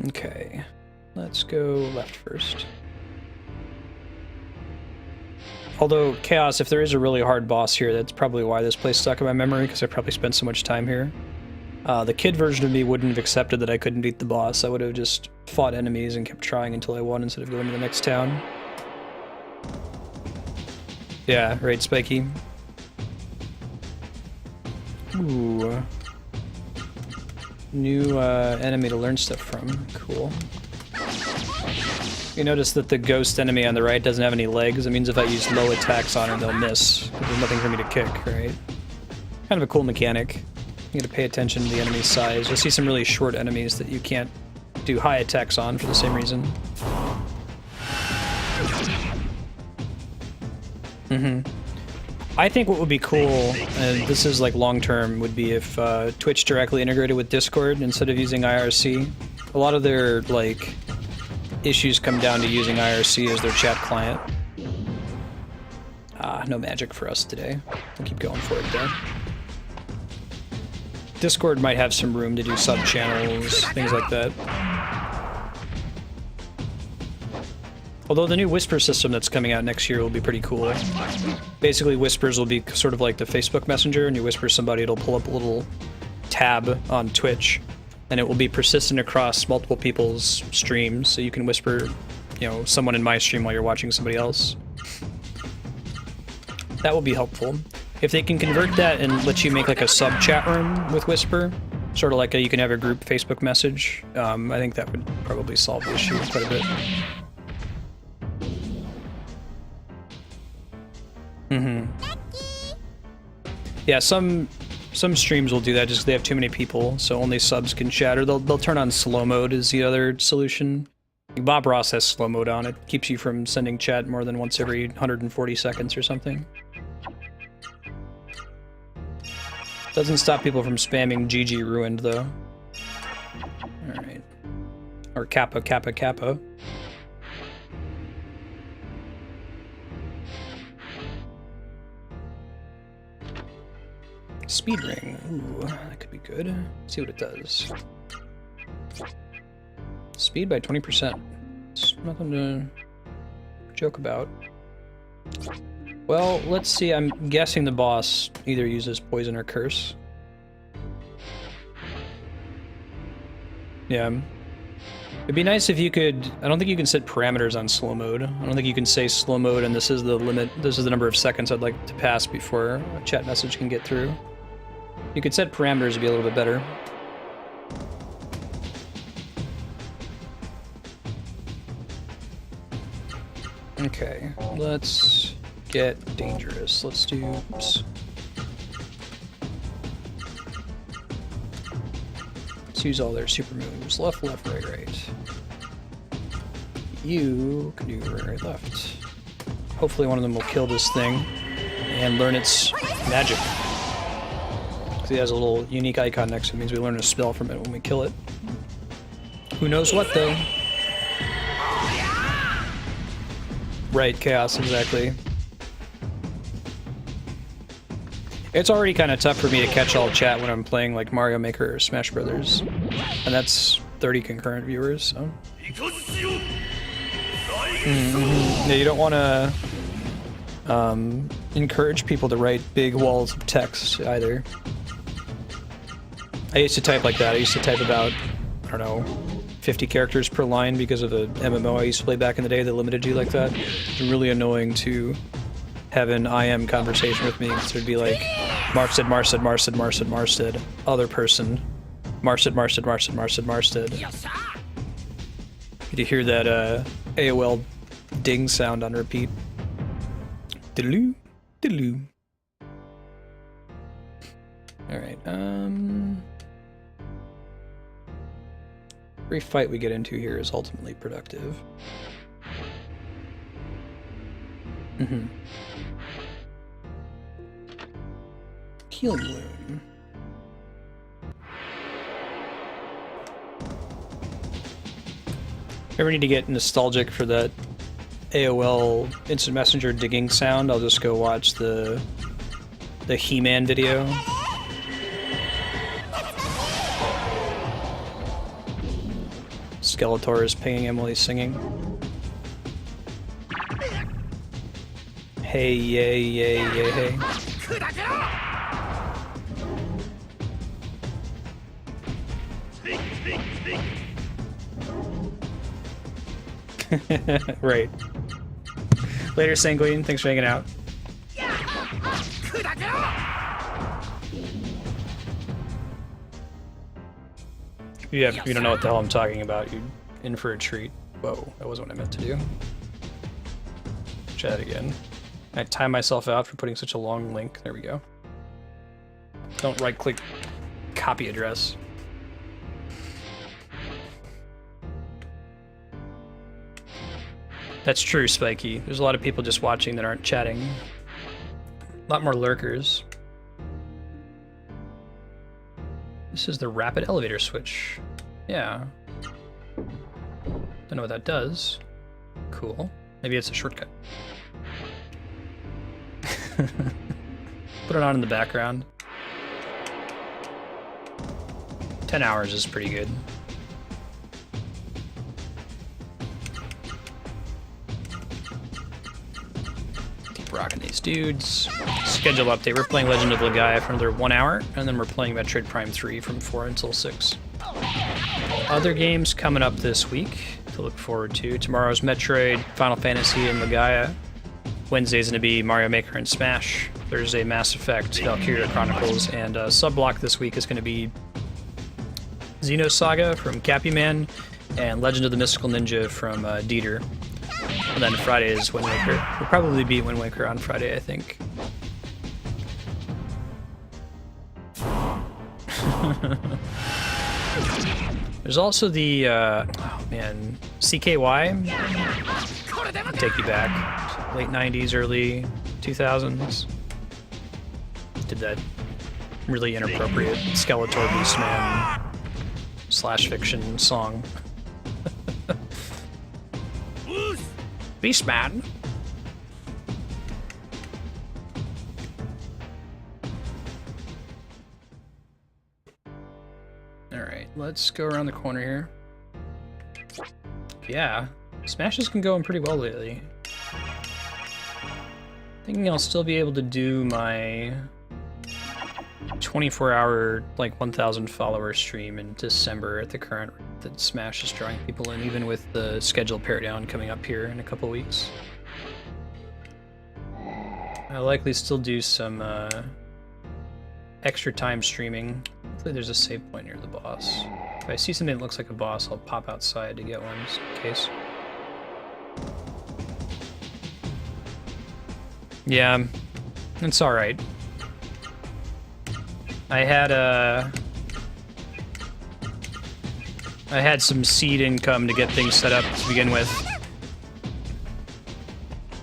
Okay, let's go left first. Although, Chaos, if there is a really hard boss here, that's probably why this place stuck in my memory, because I probably spent so much time here. The kid version of me wouldn't have accepted that I couldn't beat the boss. I would have just fought enemies and kept trying until I won instead of going to the next town. Yeah, right, Spiky? Ooh. New enemy to learn stuff from. Cool. You notice that the ghost enemy on the right doesn't have any legs. It means if I use low attacks on it, they'll miss. There's nothing for me to kick, right? Kind of a cool mechanic. You gotta pay attention to the enemy size. You'll see some really short enemies that you can't do high attacks on for the same reason. I think what would be cool, and this is like long-term, would be if Twitch directly integrated with Discord instead of using IRC. A lot of their, like, issues come down to using IRC as their chat client. Ah, no magic for us today. We'll keep going for it though. Discord might have some room to do sub-channels, things like that. Although the new Whisper system that's coming out next year will be pretty cool. Basically, Whispers will be sort of like the Facebook Messenger, and you whisper somebody, it'll pull up a little tab on Twitch, and it will be persistent across multiple people's streams, so you can whisper, you know, someone in my stream while you're watching somebody else. That will be helpful. If they can convert that and let you make like a sub-chat room with Whisper, sort of like you can have a group Facebook message, I think that would probably solve the issue quite a bit. Yeah, some streams will do that just because they have too many people, so only subs can chat, or they'll turn on slow mode is the other solution. Bob Ross has slow mode on. It keeps you from sending chat more than once every 140 seconds or something. Doesn't stop people from spamming GG ruined though. Alright. Or Kappa Kappa Kappa. Speed ring. Ooh, that could be good. Let's see what it does. Speed by 20%. It's nothing to joke about. Well, let's see. I'm guessing the boss either uses poison or curse. Yeah. It'd be nice if you could... I don't think you can set parameters on slow mode. I don't think you can say slow mode and this is the limit, this is the number of seconds I'd like to pass before a chat message can get through. You could set parameters to be a little bit better. Okay, let's get dangerous. Let's do... Oops. Let's use all their super moves. Left, left, right, right. You can do right, right, left. Hopefully one of them will kill this thing and learn its magic. He has a little unique icon next to it. Means we learn a spell from it when we kill it. Who knows what, though? Right, chaos, exactly. It's already kind of tough for me to catch all chat when I'm playing like Mario Maker or Smash Brothers. And that's 30 concurrent viewers, so... Yeah, you don't want to encourage people to write big walls of text, either. I used to type like that. I used to type about, I don't know, 50 characters per line because of the MMO I used to play back in the day that limited you like that. It's really annoying to have an IM conversation with me because there'd be like, Marstead, Marstead, Marstead, Marstead, Marstead, other person, Marstead, Marstead, Marstead, Marstead, Marstead. You hear that AOL ding sound on repeat. Diddaloo, diddaloo. Alright, every fight we get into here is ultimately productive. Healing Bloom. Ever need to get nostalgic for that AOL Instant Messenger digging sound? I'll just go watch the He-Man video. Skeletor is pinging Emily singing. Hey, yay, yay, yay, hey. Right. Later, Sanguine. Thanks for hanging out. You don't know what the hell I'm talking about, you're in for a treat. Whoa, that wasn't what I meant to do. Try that again. I time myself out for putting such a long link. There we go. Don't right-click copy address. That's true, Spiky. There's a lot of people just watching that aren't chatting. A lot more lurkers. This is the rapid elevator switch. Yeah. Don't know what that does. Cool. Maybe it's a shortcut. Put it on in the background. 10 hours is pretty good. Keep rocking these dudes. Schedule update. We're playing Legend of Legaia for another 1 hour, and then we're playing Metroid Prime 3 from 4 until 6. Other games coming up this week to look forward to. Tomorrow's Metroid, Final Fantasy, and Legaia. Wednesday's going to be Mario Maker and Smash. Thursday, Mass Effect, Valkyria Chronicles, and sub-block this week is going to be Xenosaga from Cappyman and Legend of the Mystical Ninja from Dieter. And then Friday is Wind Waker. We'll probably beat Wind Waker on Friday, I think. There's also the, oh man, CKY. I'll take you back. Late 90s, early 2000s. Did that really inappropriate Skeletor Beastman / fiction song. Beastman! Alright, let's go around the corner here. Yeah, Smashes can go in pretty well lately. Thinking I'll still be able to do my 24-hour, like 1,000 follower stream in December at the current rate that Smash is drawing people in, even with the scheduled pare down coming up here in a couple weeks. I'll likely still do some extra time streaming. Hopefully there's a save point near the boss. If I see something that looks like a boss, I'll pop outside to get one just in case. Yeah, it's alright. I had some seed income to get things set up to begin with.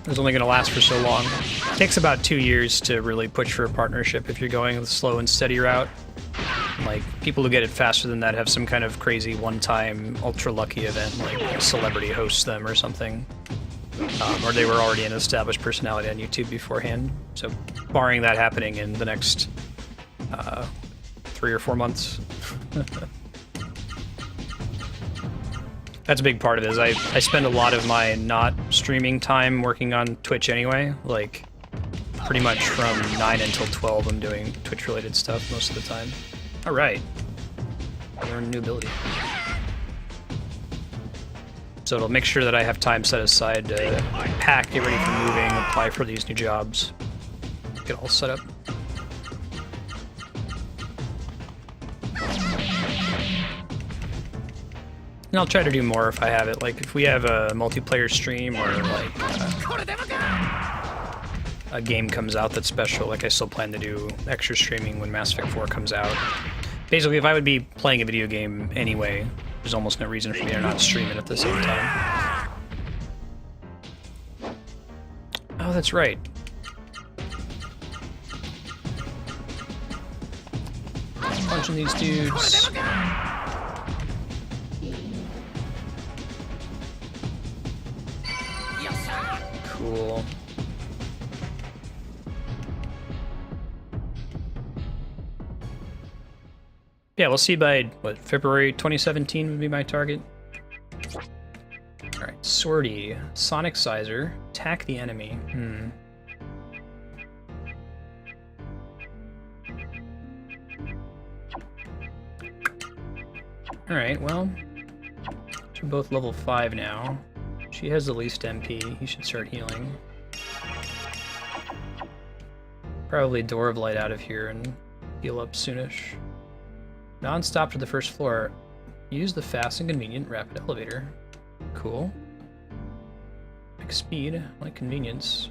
It was only going to last for so long. It takes about 2 years to really push for a partnership if you're going the slow and steady route. Like, people who get it faster than that have some kind of crazy one-time ultra-lucky event, like a celebrity hosts them or something. Or they were already an established personality on YouTube beforehand. So, barring that happening in the next 3 or 4 months. That's a big part of it, is I spend a lot of my not streaming time working on Twitch anyway. Like, pretty much from 9 until 12 I'm doing Twitch-related stuff most of the time. Alright. I learned a new ability. So it'll make sure that I have time set aside to pack, get ready for moving, apply for these new jobs. Get all set up. And I'll try to do more if I have it. Like, if we have a multiplayer stream or, like, a game comes out that's special, like, I still plan to do extra streaming when Mass Effect 4 comes out. Basically, if I would be playing a video game anyway, there's almost no reason for me to not stream it at the same time. Oh, that's right. Punching these dudes. Cool. Yeah, we'll see by, what, February 2017 would be my target. Alright, Swordy. Sonic Sizer. Attack the enemy. Alright, well, we're both level 5 now. She has the least MP. He should start healing. Probably Door of Light out of here and heal up soonish. Non-stop to the first floor. Use the fast and convenient rapid elevator. Cool. Like speed, like convenience.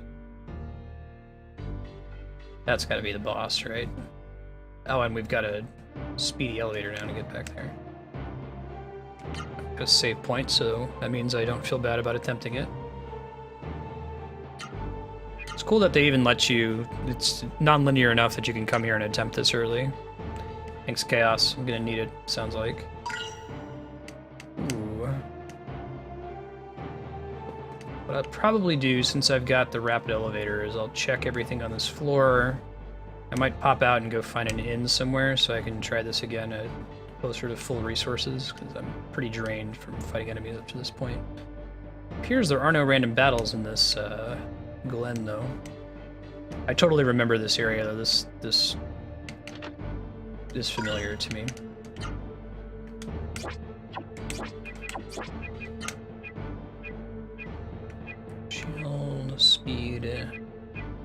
That's gotta be the boss, right? Oh, and we've got a speedy elevator now to get back there. Got a save point, so that means I don't feel bad about attempting it. It's cool that they even let you... It's non-linear enough that you can come here and attempt this early. Thanks, Chaos. I'm gonna need it, sounds like. Ooh. What I'll probably do, since I've got the rapid elevator, is I'll check everything on this floor. I might pop out and go find an inn somewhere so I can try this again at closer to full resources, because I'm pretty drained from fighting enemies up to this point. Appears there are no random battles in this glen, though. I totally remember this area, though. This is familiar to me. Shield, speed,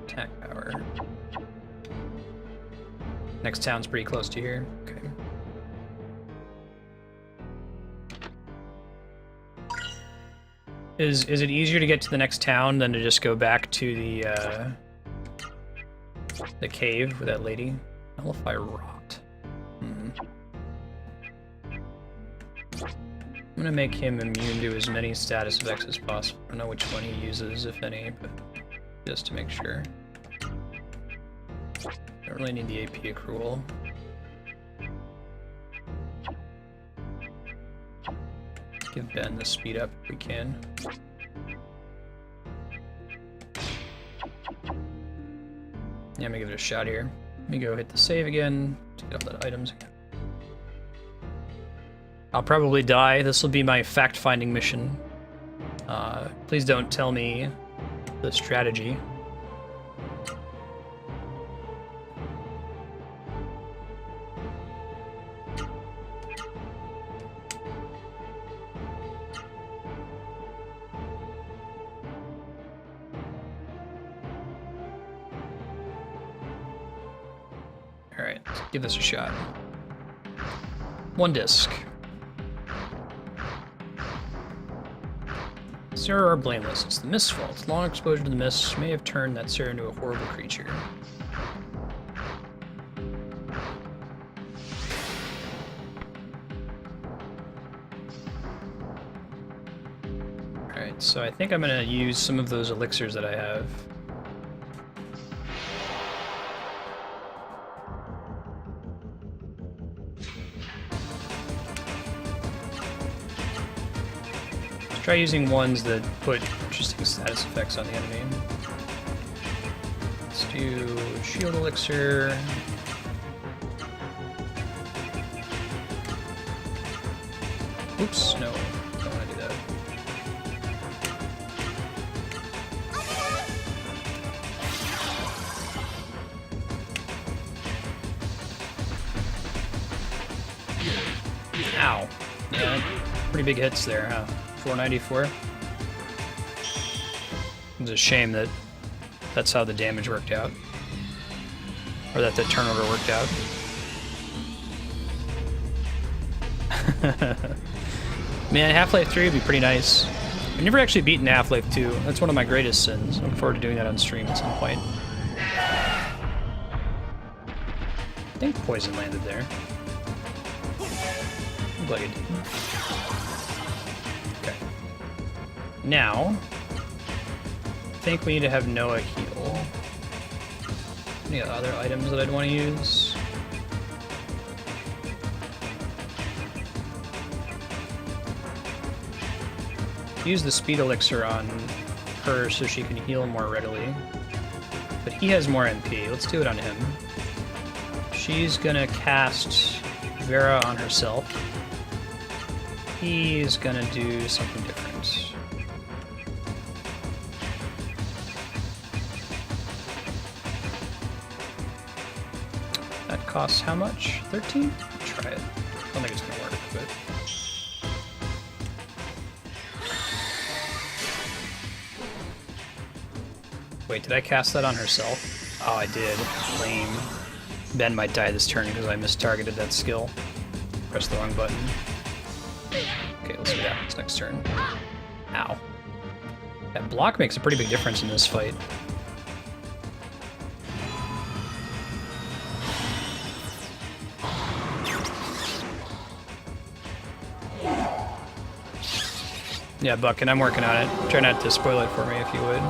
attack power. Next town's pretty close to here. Okay. Is it easier to get to the next town than to just go back to the cave with that lady? Nullify rot. I'm gonna make him immune to as many status effects as possible. I don't know which one he uses, if any, but just to make sure. Don't really need the AP accrual. Give Ben the speed up if we can. Yeah, I'm gonna give it a shot here. Let me go hit the save again to get all the items again. I'll probably die. This will be my fact-finding mission. Please don't tell me the strategy. Alright, let's give this a shot. One disc. Seru are blameless. It's the mist's fault. Long exposure to the mist may have turned that Seru into a horrible creature. Alright, so I think I'm gonna use some of those elixirs that I have. Try using ones that put interesting status effects on the enemy. Let's do shield elixir. Oops, no, don't want to do that. Ow. Yeah, pretty big hits there, huh? 494. It's a shame that that's how the damage worked out. Or that the turnover worked out. Man, Half-Life 3 would be pretty nice. I've never actually beaten Half-Life 2. That's one of my greatest sins. I look forward to doing that on stream at some point. I think poison landed there. I'm glad it did. Okay. Now, I think we need to have Noah heal. Any other items that I'd want to use? Use the speed elixir on her so she can heal more readily. But he has more MP. Let's do it on him. She's gonna cast Vera on herself. He's gonna do something different. That costs how much? 13? Try it. I don't think it's gonna work, but... Wait, did I cast that on herself? Oh, I did. Lame. Ben might die this turn because I mistargeted that skill. Press the wrong button. Okay, let's see what happens next turn. Ow. That block makes a pretty big difference in this fight. Yeah, Buck, and I'm working on it. Try not to spoil it for me if you would.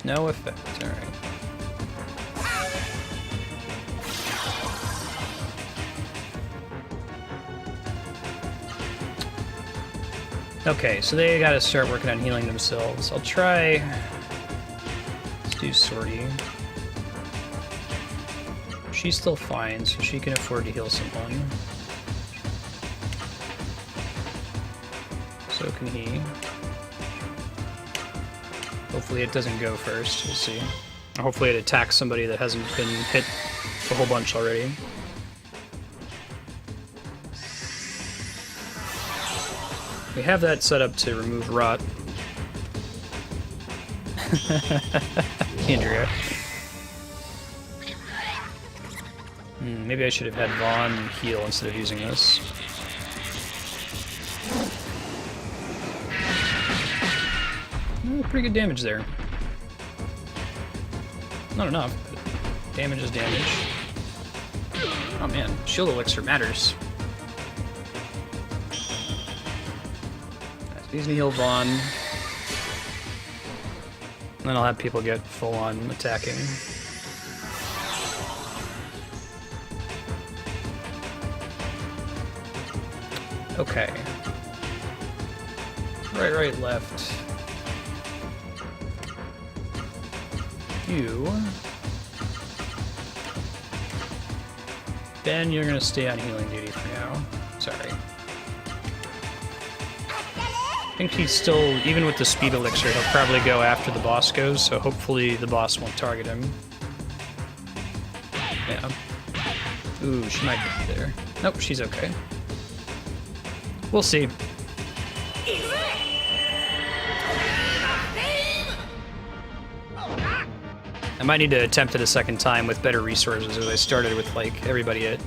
No effect, alright. Okay, so they gotta start working on healing themselves. I'll try... Let's do Sortie. She's still fine, so she can afford to heal someone. So can he. Hopefully it doesn't go first, we'll see. Hopefully it attacks somebody that hasn't been hit a whole bunch already. We have that set up to remove rot. Andrea. Maybe I should have had Vaughn heal instead of using this. Pretty good damage there. Not enough, but damage is damage. Oh man, shield elixir matters. He's gonna heal Vaughn. And then I'll have people get full on attacking. Okay. Right, left. You. Ben, you're gonna stay on healing duty for now. Sorry. I think he's still, even with the speed elixir, he'll probably go after the boss goes, so hopefully the boss won't target him. Yeah. Ooh, she might be there. Nope, she's okay. We'll see. I might need to attempt it a second time with better resources, as I started with like everybody at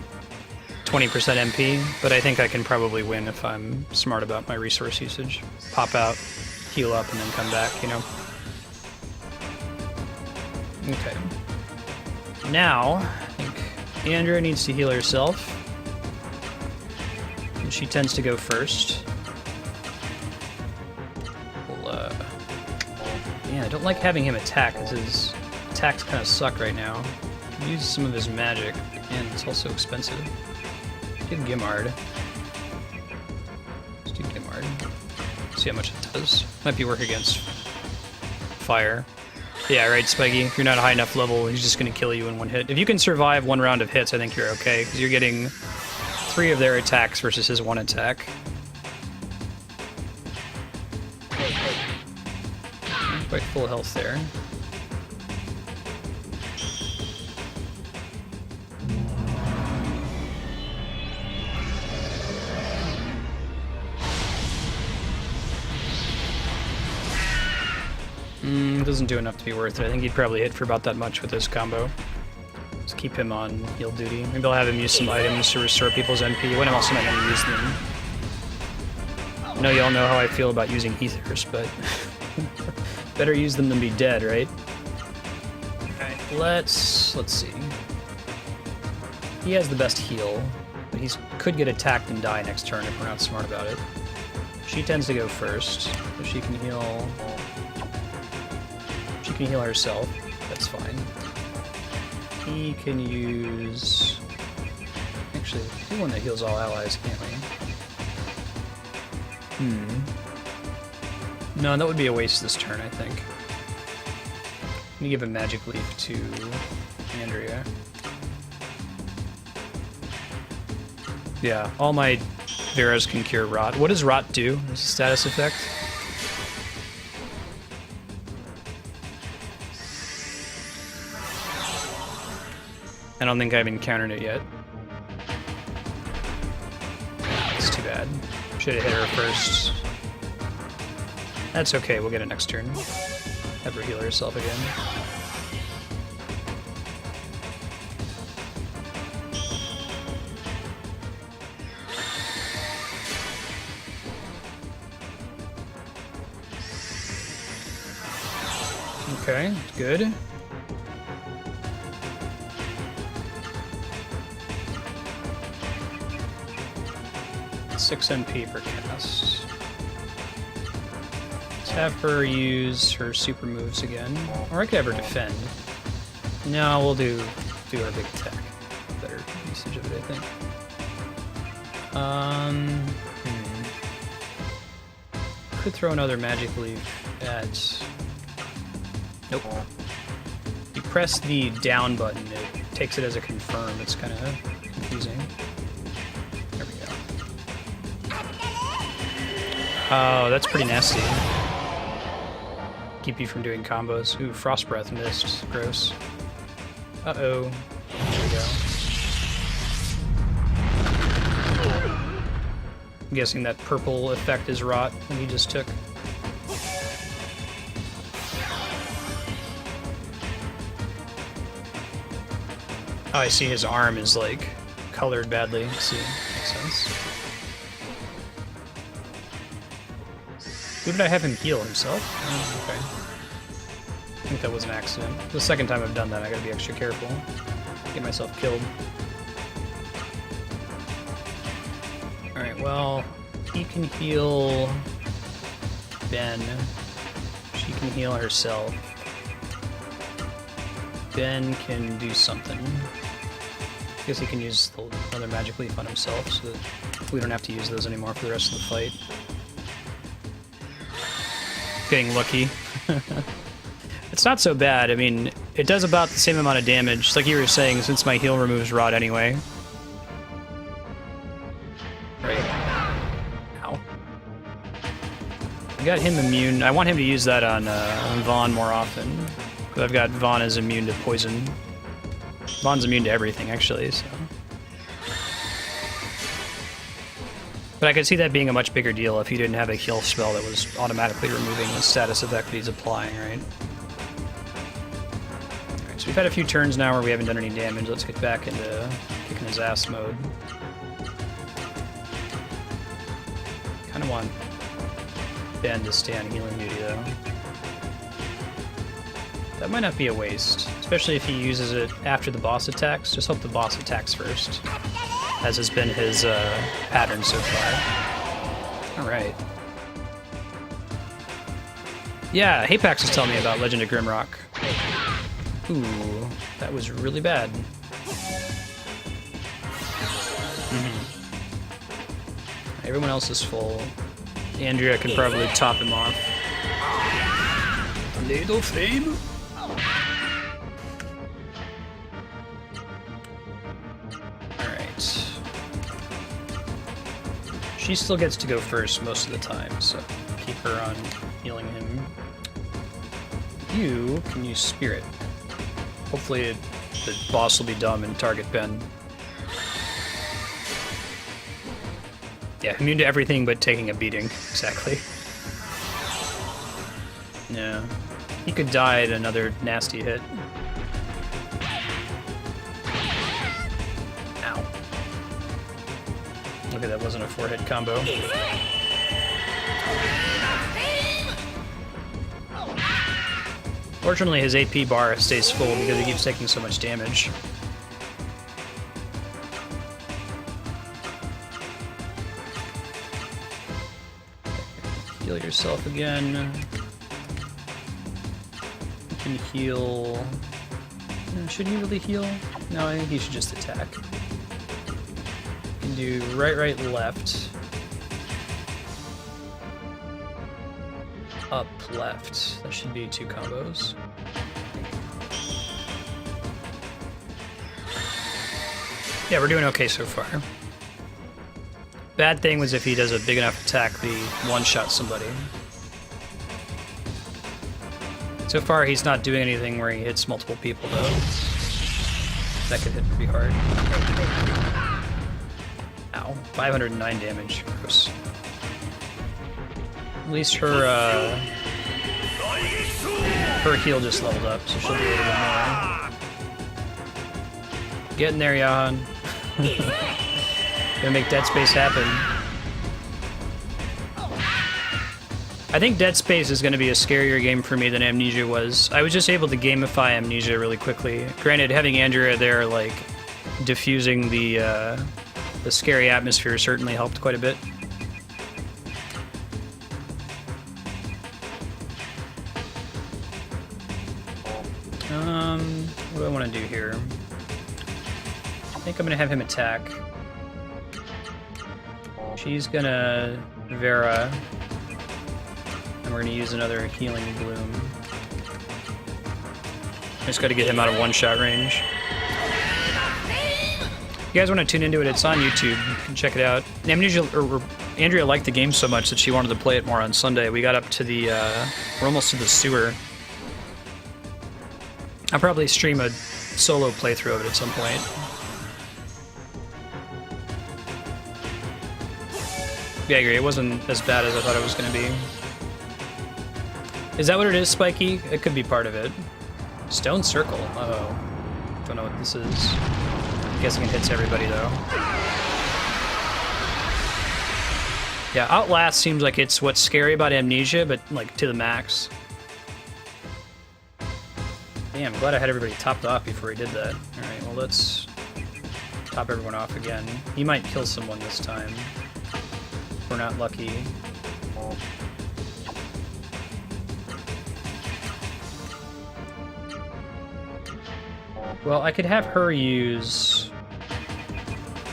20% MP, but I think I can probably win if I'm smart about my resource usage. Pop out, heal up, and then come back, you know? Okay. Now, I think Andrea needs to heal herself. And she tends to go first. Well, yeah, I don't like having him attack, because his attacks kind of suck right now. Can use some of his magic, and it's also expensive. Do Gimard. Let's do Gimard. See how much it does. Might be work against fire. Yeah, right, Spiky. If you're not a high enough level, he's just going to kill you in one hit. If you can survive one round of hits, I think you're okay, because you're getting 3 of their attacks versus his 1 attack. Quite full health there. Doesn't do enough to be worth it. I think he'd probably hit for about that much with this combo. Just keep him on heal duty. Maybe I'll have him use some items to restore people's MP when I'm also not going to use them. I know y'all know how I feel about using ethers, but better use them than be dead, right? Alright, let's see. He has the best heal, but he could get attacked and die next turn if we're not smart about it. She tends to go first, so she can heal... She can heal herself, that's fine. He can use... Actually, do one that heals all allies, can't we? No, that would be a waste this turn, I think. Let me give a magic leaf to Andrea. Yeah, all my Veras can cure rot. What does rot do? Is a status effect? I don't think I've encountered it yet. That's too bad. Should have hit her first. That's okay, we'll get it next turn. Have her heal herself again. Okay, good. Six MP per cast. Let's have her use her super moves again. Or I could have her defend. No, we'll do our big attack. Better usage of it, I think. Could throw another magic leaf at... Nope. You press the down button, it takes it as a confirm. It's kind of confusing. There we go. Oh, that's pretty nasty. Keep you from doing combos. Ooh, Frost Breath missed. Gross. Uh-oh. There we go. I'm guessing that purple effect is rot when he just took. Oh, I see his arm is, like, colored badly. I see. Makes sense. Who did I have him heal? Himself? Oh, okay. I think that was an accident. The second time I've done that, I gotta be extra careful. Get myself killed. Alright, well, he can heal Ben. She can heal herself. Ben can do something. I guess he can use another magic leaf on himself so that we don't have to use those anymore for the rest of the fight. Getting lucky. It's not so bad. I mean, it does about the same amount of damage, like you were saying, since my heal removes rot anyway. Right. Ow. I got him immune. I want him to use that on Vaughn more often. Because I've got Vaughn is immune to poison. Vaughn's immune to everything, actually, so... But I could see that being a much bigger deal if he didn't have a heal spell that was automatically removing the status effect that he's applying, right? Alright, so we've had a few turns now where we haven't done any damage. Let's get back into kicking his ass mode. Kind of want Ben to stay on healing duty, though. That might not be a waste, especially if he uses it after the boss attacks. Just hope the boss attacks first, as has been his pattern so far. Alright. Yeah, Hapax was telling me about Legend of Grimrock. Ooh, that was really bad. Everyone else is full. Andrea could probably top him off. Tornado Flame? Alright. She still gets to go first most of the time, so keep her on healing him. You can use Spirit. Hopefully the boss will be dumb and target Ben. Yeah, immune to everything but taking a beating. Exactly. Yeah. He could die at another nasty hit. Ow. Okay, that wasn't a 4-hit combo. Fortunately, his AP bar stays full because he keeps taking so much damage. Heal yourself again. You can heal... Should he really heal? No, I think he should just attack. You can do right, right, left. Up, left. That should be 2 combos. Yeah, we're doing okay so far. Bad thing was if he does a big enough attack, the one-shot somebody. So far, he's not doing anything where he hits multiple people, though. That could hit pretty hard. Ow. 509 damage. Gross. At least her heal just leveled up, so she'll do a little bit more. Getting there, Jahan. Gonna make Dead Space happen. I think Dead Space is going to be a scarier game for me than Amnesia was. I was just able to gamify Amnesia really quickly. Granted, having Andrea there, like, diffusing the scary atmosphere certainly helped quite a bit. What do I want to do here? I think I'm going to have him attack. She's going to Vera. And we're going to use another healing bloom. Just got to get him out of one-shot range. If you guys want to tune into it, it's on YouTube. You can check it out. Andrea liked the game so much that she wanted to play it more on Sunday. We got up to the... we're almost to the sewer. I'll probably stream a solo playthrough of it at some point. Yeah, I agree. It wasn't as bad as I thought it was going to be. Is that what it is, Spiky? It could be part of it. Stone Circle. Uh-oh. Don't know what this is. I'm guessing it hits everybody, though. Yeah, Outlast seems like it's what's scary about Amnesia, but, like, to the max. Damn, I'm glad I had everybody topped off before he did that. Alright, well, let's top everyone off again. He might kill someone this time. If we're not lucky. Well, I could have her use...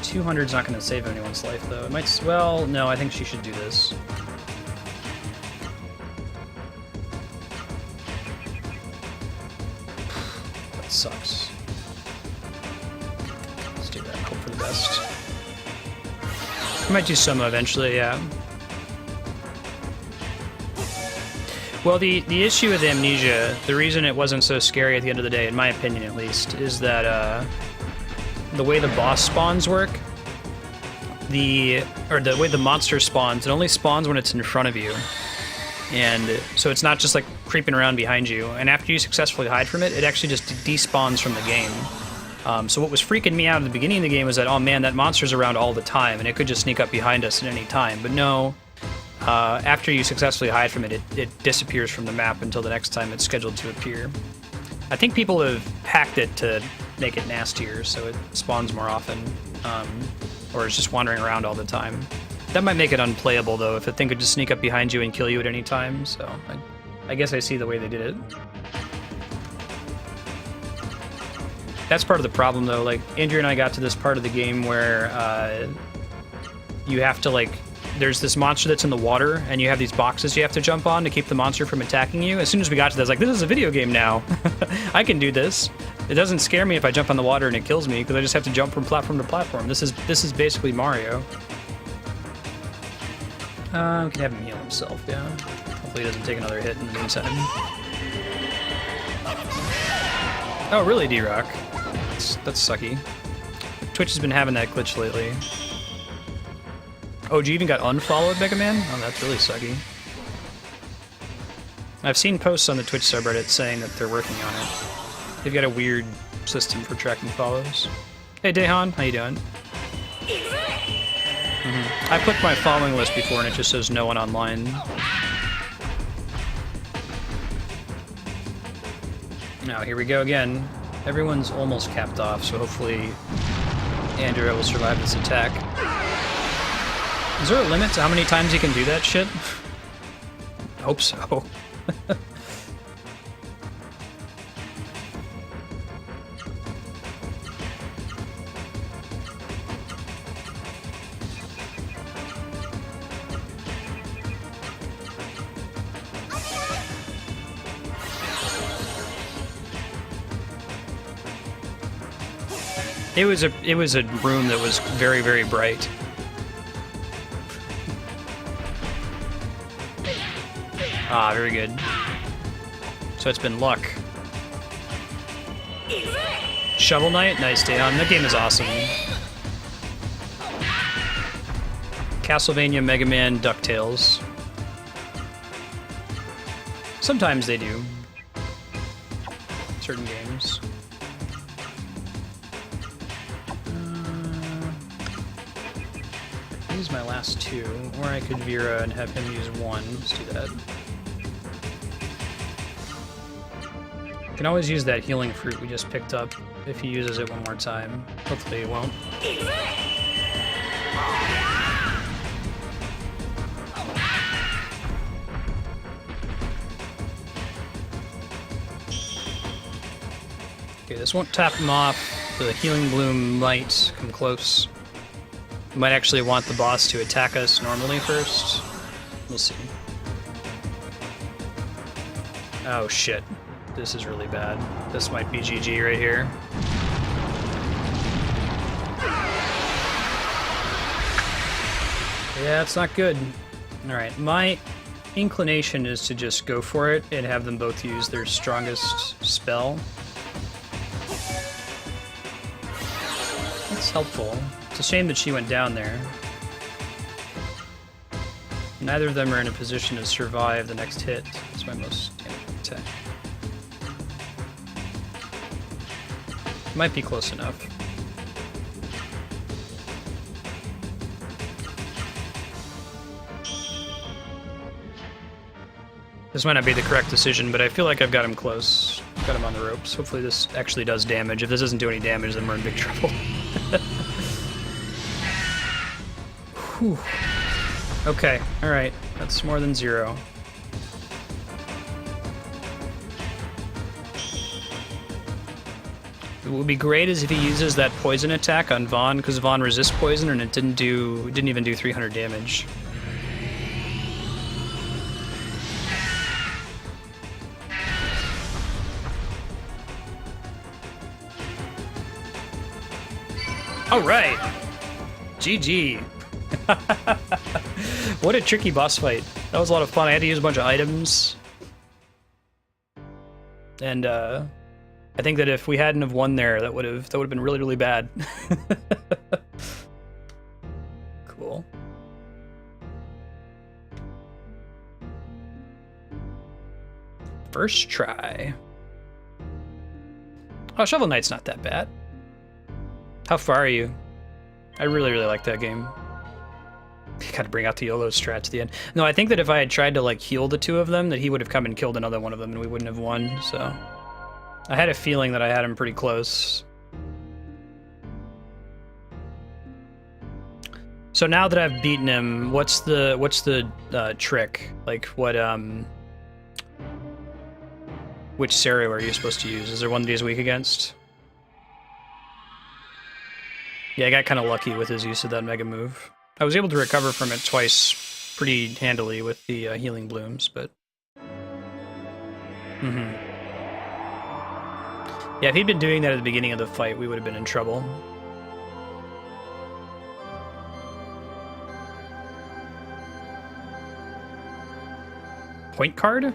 200's not going to save anyone's life, though. It might... Well, no, I think she should do this. That sucks. Let's do that. Hope for the best. I might do Soma eventually, yeah. Well, the issue with Amnesia, the reason it wasn't so scary at the end of the day, in my opinion at least, is that the way the boss spawns work, the way the monster spawns, it only spawns when it's in front of you. And so it's not just like creeping around behind you. And after you successfully hide from it, it actually just despawns from the game. So what was freaking me out at the beginning of the game was that, oh man, that monster's around all the time, and it could just sneak up behind us at any time. But no, after you successfully hide from it, it disappears from the map until the next time it's scheduled to appear. I think people have hacked it to make it nastier, so it spawns more often, or it's just wandering around all the time. That might make it unplayable, though, if the thing could just sneak up behind you and kill you at any time, so I guess I see the way they did it. That's part of the problem, though. Like, Andrea and I got to this part of the game where you have to, like, there's this monster that's in the water, and you have these boxes you have to jump on to keep the monster from attacking you. As soon as we got to this, I was like, this is a video game now. I can do this. It doesn't scare me if I jump on the water and it kills me, because I just have to jump from platform to platform. This is basically Mario. We can have him heal himself, yeah. Hopefully he doesn't take another hit in the meantime. Oh, really, D-Rock? That's sucky. Twitch has been having that glitch lately. Oh, you even got unfollowed, Mega Man? Oh, that's really sucky. I've seen posts on the Twitch subreddit saying that they're working on it. They've got a weird system for tracking follows. Hey, Dehan, how you doing? I clicked my following list before and it just says no one online. Now, here we go again. Everyone's almost capped off, so hopefully Andrea will survive this attack. Is there a limit to how many times he can do that shit? I hope so. It was a room that was very, very bright. Ah, very good. So it's been luck. Shovel Knight? Nice, Dayon. That game is awesome. Castlevania, Mega Man, DuckTales. Sometimes they do. Certain games. use my last 2, or I could Vera and have him use 1. Let's do that. Can always use that healing fruit we just picked up if he uses it one more time. Hopefully he won't. Okay, this won't tap him off. The healing bloom might come close. We might actually want the boss to attack us normally first. We'll see. Oh shit. This is really bad. This might be GG right here. Yeah, it's not good. Alright, my inclination is to just go for it and have them both use their strongest spell. That's helpful. It's a shame that she went down there. Neither of them are in a position to survive the next hit. It's my most damaging attack. Might be close enough. This might not be the correct decision, but I feel like I've got him close. Got him on the ropes. Hopefully this actually does damage. If this doesn't do any damage, then we're in big trouble. Whew. Okay, alright. That's more than 0. What would be great is if he uses that poison attack on Vaughn, because Vaughn resists poison and it didn't even do 300 damage. Alright! GG! What a tricky boss fight. That was a lot of fun. I had to use a bunch of items. And I think that if we hadn't have won there, that would have been really, really bad. Cool. First try. Oh, Shovel Knight's not that bad. How far are you? I really, really like that game. You gotta bring out the YOLO strat to the end. No, I think that if I had tried to like heal the 2 of them, that he would have come and killed another one of them and we wouldn't have won, so. I had a feeling that I had him pretty close. So now that I've beaten him, what's the trick? Like what which Seru are you supposed to use? Is there one that he's weak against? Yeah, I got kind of lucky with his use of that mega move. I was able to recover from it twice pretty handily with the healing blooms, but... Yeah, if he'd been doing that at the beginning of the fight, we would have been in trouble. Point card?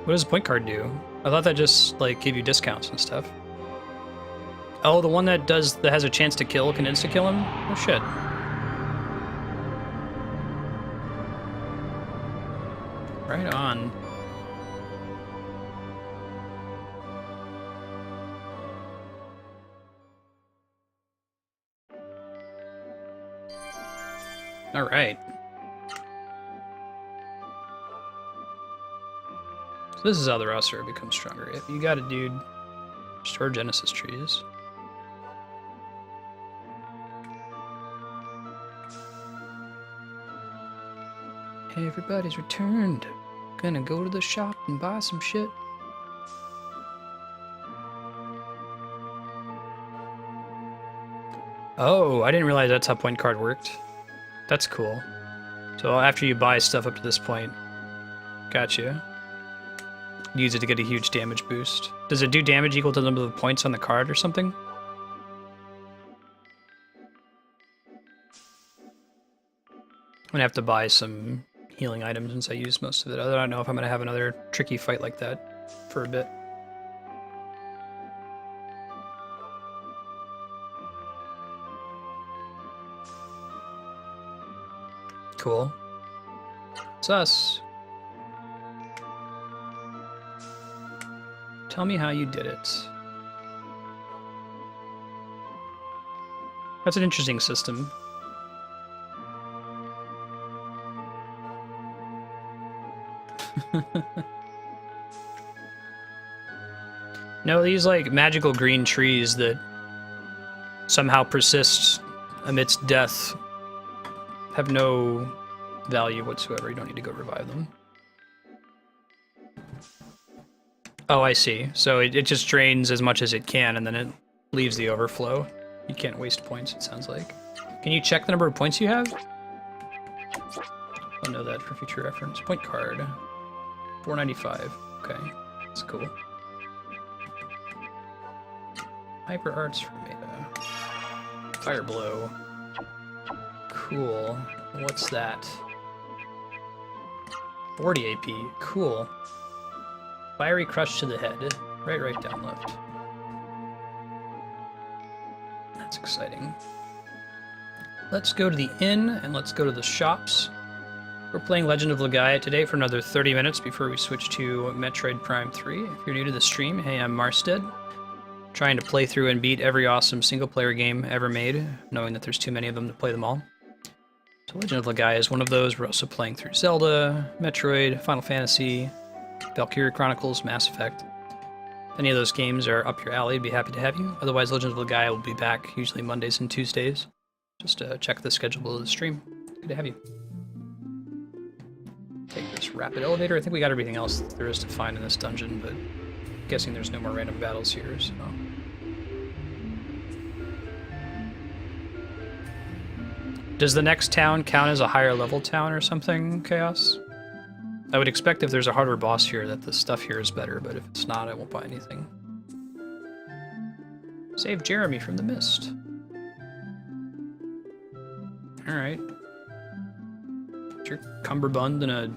What does point card do? I thought that just, like, gave you discounts and stuff. Oh, the one that has a chance to kill can insta-kill him? Oh, shit. Right on. All right. So this is how the Ra-Seru becomes stronger. You got it, dude. Restore Genesis trees. Hey, everybody's returned. Gonna go to the shop and buy some shit. Oh, I didn't realize that's how point card worked. That's cool. So after you buy stuff up to this point, gotcha. Use it to get a huge damage boost. Does it do damage equal to the number of points on the card or something? I'm gonna have to buy some healing items since I used most of it. I don't know if I'm gonna have another tricky fight like that for a bit. Cool. It's us. Tell me how you did it. That's an interesting system. No, these like magical green trees that somehow persist amidst death have no value whatsoever. You don't need to go revive them. Oh, I see. So it just drains as much as it can, and then it leaves the overflow. You can't waste points, it sounds like. Can you check the number of points you have? I'll know that for future reference. Point card. 495. Okay, that's cool. Hyper Arts for Meta. Fire Blow. Cool. What's that? 40 AP. Cool. Fiery Crush to the head. Right, down, left. That's exciting. Let's go to the inn, and let's go to the shops. We're playing Legend of Legaia today for another 30 minutes before we switch to Metroid Prime 3. If you're new to the stream, hey, I'm Marstead. Trying to play through and beat every awesome single-player game ever made, knowing that there's too many of them to play them all. So Legend of Legaia is one of those. We're also playing through Zelda, Metroid, Final Fantasy, Valkyria Chronicles, Mass Effect. If any of those games are up your alley, I'd be happy to have you. Otherwise, Legend of Legaia will be back, usually Mondays and Tuesdays. Just check the schedule below the stream. Good to have you. Take this rapid elevator. I think we got everything else there is to find in this dungeon, but I'm guessing there's no more random battles here, so... Does the next town count as a higher level town or something, Chaos? I would expect if there's a harder boss here that the stuff here is better, but if it's not, I won't buy anything. Save Jeremi from the mist. Alright. Your cummerbund in a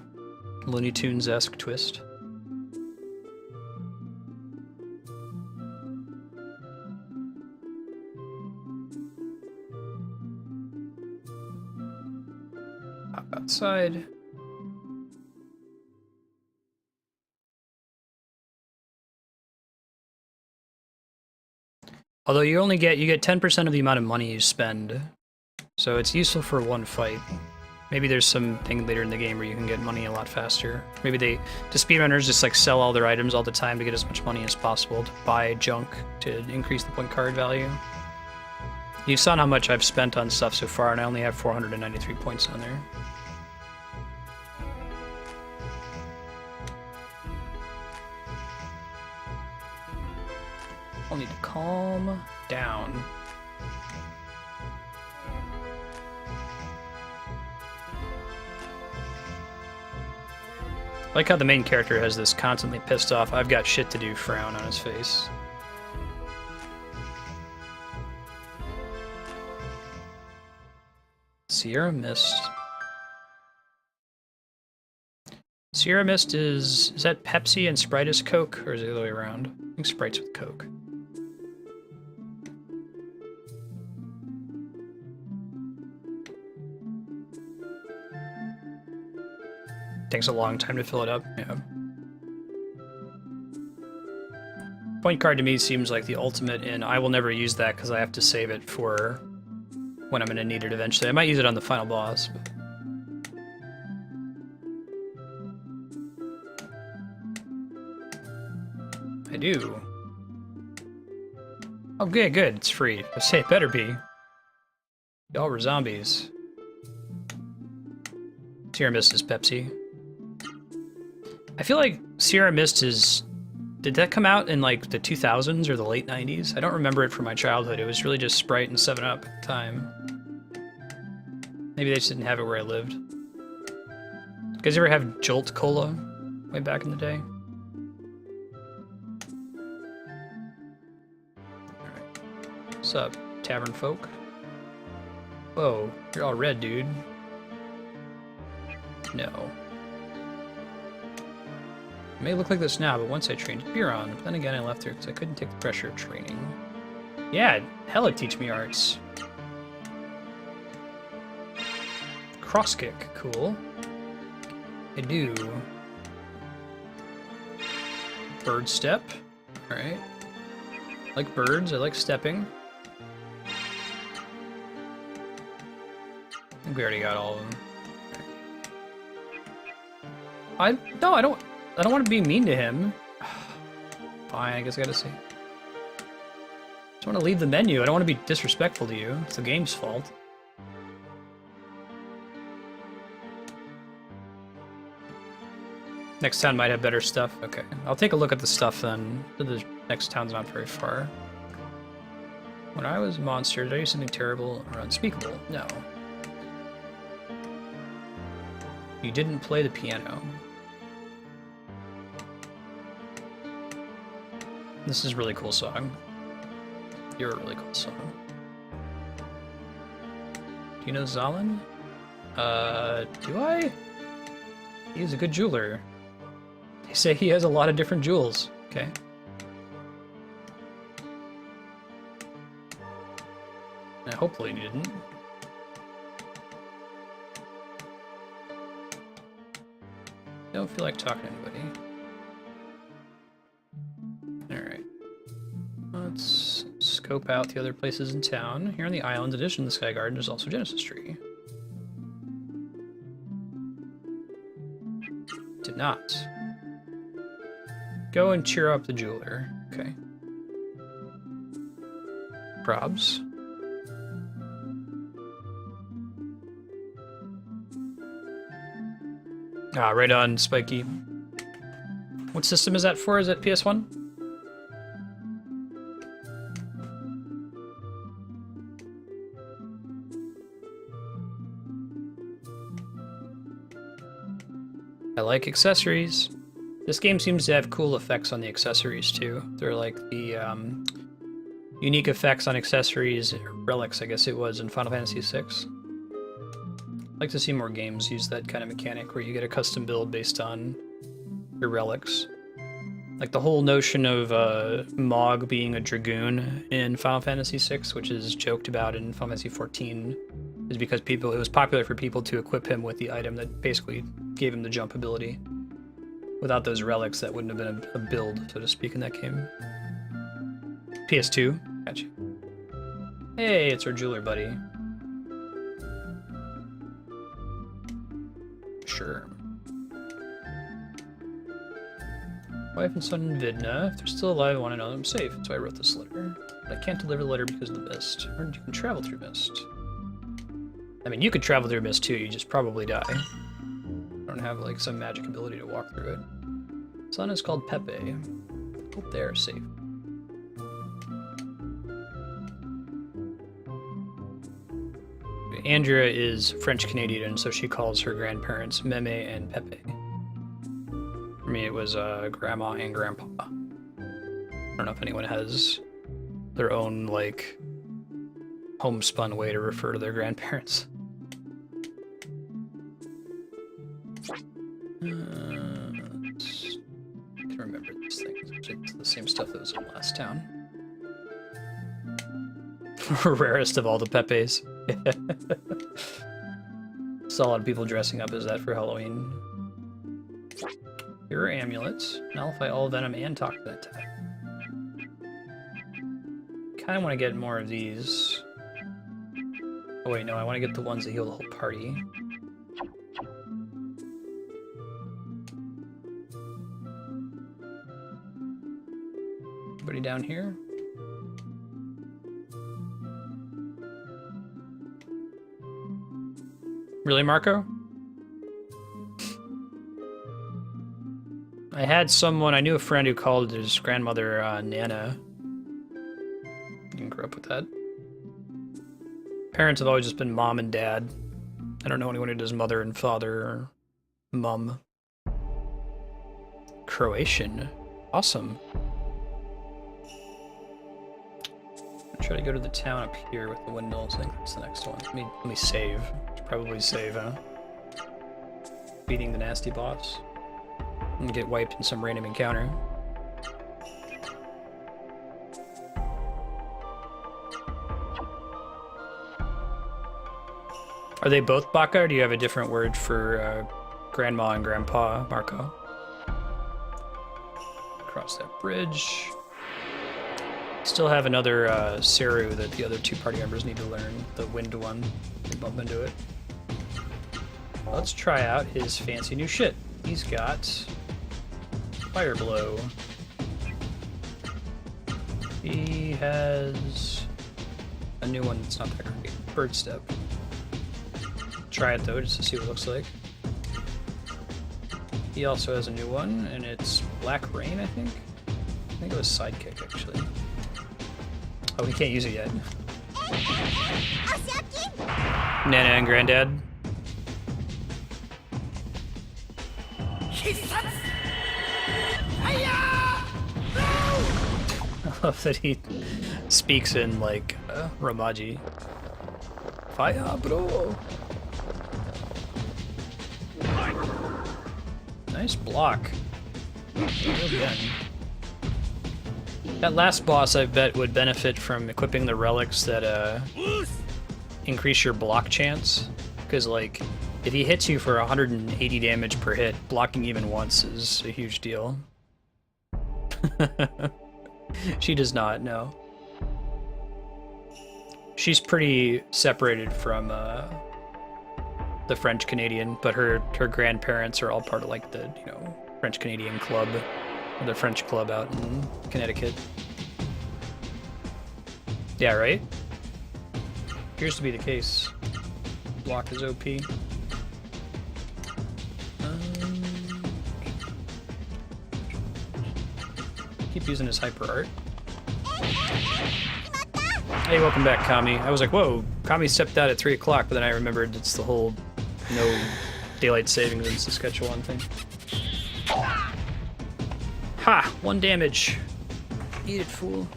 Looney Tunes-esque twist. Hop outside. Although you get 10% of the amount of money you spend, so it's useful for one fight. Maybe there's something later in the game where you can get money a lot faster. Maybe the speedrunners just like sell all their items all the time to get as much money as possible to buy junk to increase the point card value. You saw how much I've spent on stuff so far, and I only have 493 points on there. I'll need to calm down. I like how the main character has this constantly pissed off, I've got shit to do frown on his face. Sierra Mist. Sierra Mist is that Pepsi and Sprite is Coke, or is it the other way around? I think Sprite's with Coke. Takes a long time to fill it up, yeah. Point card to me seems like the ultimate, and I will never use that because I have to save it for when I'm going to need it eventually. I might use it on the final boss, but... I do. Oh, good, good. It's free. I say it better be. Y'all were zombies. Sierra Mist is Pepsi. I feel like Sierra Mist is... Did that come out in like the 2000s or the late 90s? I don't remember it from my childhood. It was really just Sprite and 7-Up at the time. Maybe they just didn't have it where I lived. You guys ever have Jolt Cola way back in the day? Alright. What's up, tavern folk? Whoa, you're all red, dude. No. It may look like this now, but once I trained Buron, then again I left her because I couldn't take the pressure of training. Yeah, hella teach me arts. Cross kick, cool. I do. Bird step, alright. I like birds, I like stepping. I think we already got all of them. No, I don't want to be mean to him. Fine, I guess I gotta say. I just want to leave the menu. I don't want to be disrespectful to you. It's the game's fault. Next town might have better stuff. Okay, I'll take a look at the stuff then. The next town's not very far. When I was a monster, did I do something terrible or unspeakable? No. You didn't play the piano. This is a really cool song. You're a really cool song. Do you know Zalin? Do I? He's a good jeweler. They say he has a lot of different jewels. Okay. Now, hopefully he didn't. Don't feel like talking to anybody. Alright. Let's scope out the other places in town. Here on the island, in addition to the Sky Garden, there's also Genesis Tree. Did not. Go and cheer up the jeweler. Okay. Probs. Ah, right on, Spiky. What system is that for? Is it PS1? I like accessories. This game seems to have cool effects on the accessories too. They're like the unique effects on accessories, relics I guess it was in Final Fantasy VI. I'd like to see more games use that kind of mechanic where you get a custom build based on your relics. Like the whole notion of Mog being a Dragoon in Final Fantasy VI, which is joked about in Final Fantasy XIV, is because it was popular for people to equip him with the item that basically gave him the jump ability. Without those relics, that wouldn't have been a build, so to speak, in that game. PS2, gotcha. Hey, it's our jeweler buddy. Sure. Wife and son in Vidna. If they're still alive, I want to know them safe. That's why I wrote this letter. But I can't deliver the letter because of the mist. Or you can travel through mist. I mean, you could travel through mist too, you just probably die. I don't have like some magic ability to walk through it. Son is called Pepe. Hope they are safe. Andrea is French-Canadian, and so she calls her grandparents Meme and Pepe. For me, it was Grandma and Grandpa. I don't know if anyone has their own, like, homespun way to refer to their grandparents. I can remember these things. It's the same stuff that was in last town. Rarest of all the Pepes. Saw a lot of people dressing up as that for Halloween. Here are amulets. Nullify all venom and talk to that type. Kind of want to get more of these. Oh wait, no, I want to get the ones that heal the whole party. Anybody down here? Really, Marco? I had someone, I knew a friend who called his grandmother Nana. Didn't grow up with that. Parents have always just been mom and dad. I don't know anyone who does mother and father or mum. Croatian. Awesome. I'll try to go to the town up here with the windmills. I think that's the next one. Let me save. Should probably save, huh? Beating the nasty boss. And get wiped in some random encounter. Are they both baka, or do you have a different word for grandma and grandpa, Marco? Cross that bridge. Still have another Ra-Seru that the other two party members need to learn. The wind one. They bump into it. Let's try out his fancy new shit. He's he's got Fire Blow. He has a new one that's not that great. Bird Step. Try it though, just to see what it looks like. He also has a new one, and it's Black Rain, I think. I think it was Sidekick, actually. Oh, he can't use it yet. Nana and Granddad. I love that he speaks in, like, Romaji. Fire, bro! Nice block. Again. That last boss, I bet, would benefit from equipping the relics that increase your block chance. Because, like, if he hits you for 180 damage per hit, blocking even once is a huge deal. She does not, no. She's pretty separated from the French-Canadian, but her grandparents are all part of, like, the, you know, French-Canadian club, or the French club out in Connecticut. Yeah, right? Appears to be the case. Block is OP. Keep using his hyper art. Hey, welcome back, Kami. I was like, whoa, Kami stepped out at 3 o'clock, but then I remembered it's the whole no daylight savings in Saskatchewan thing. Ha! 1 damage. Eat it, fool.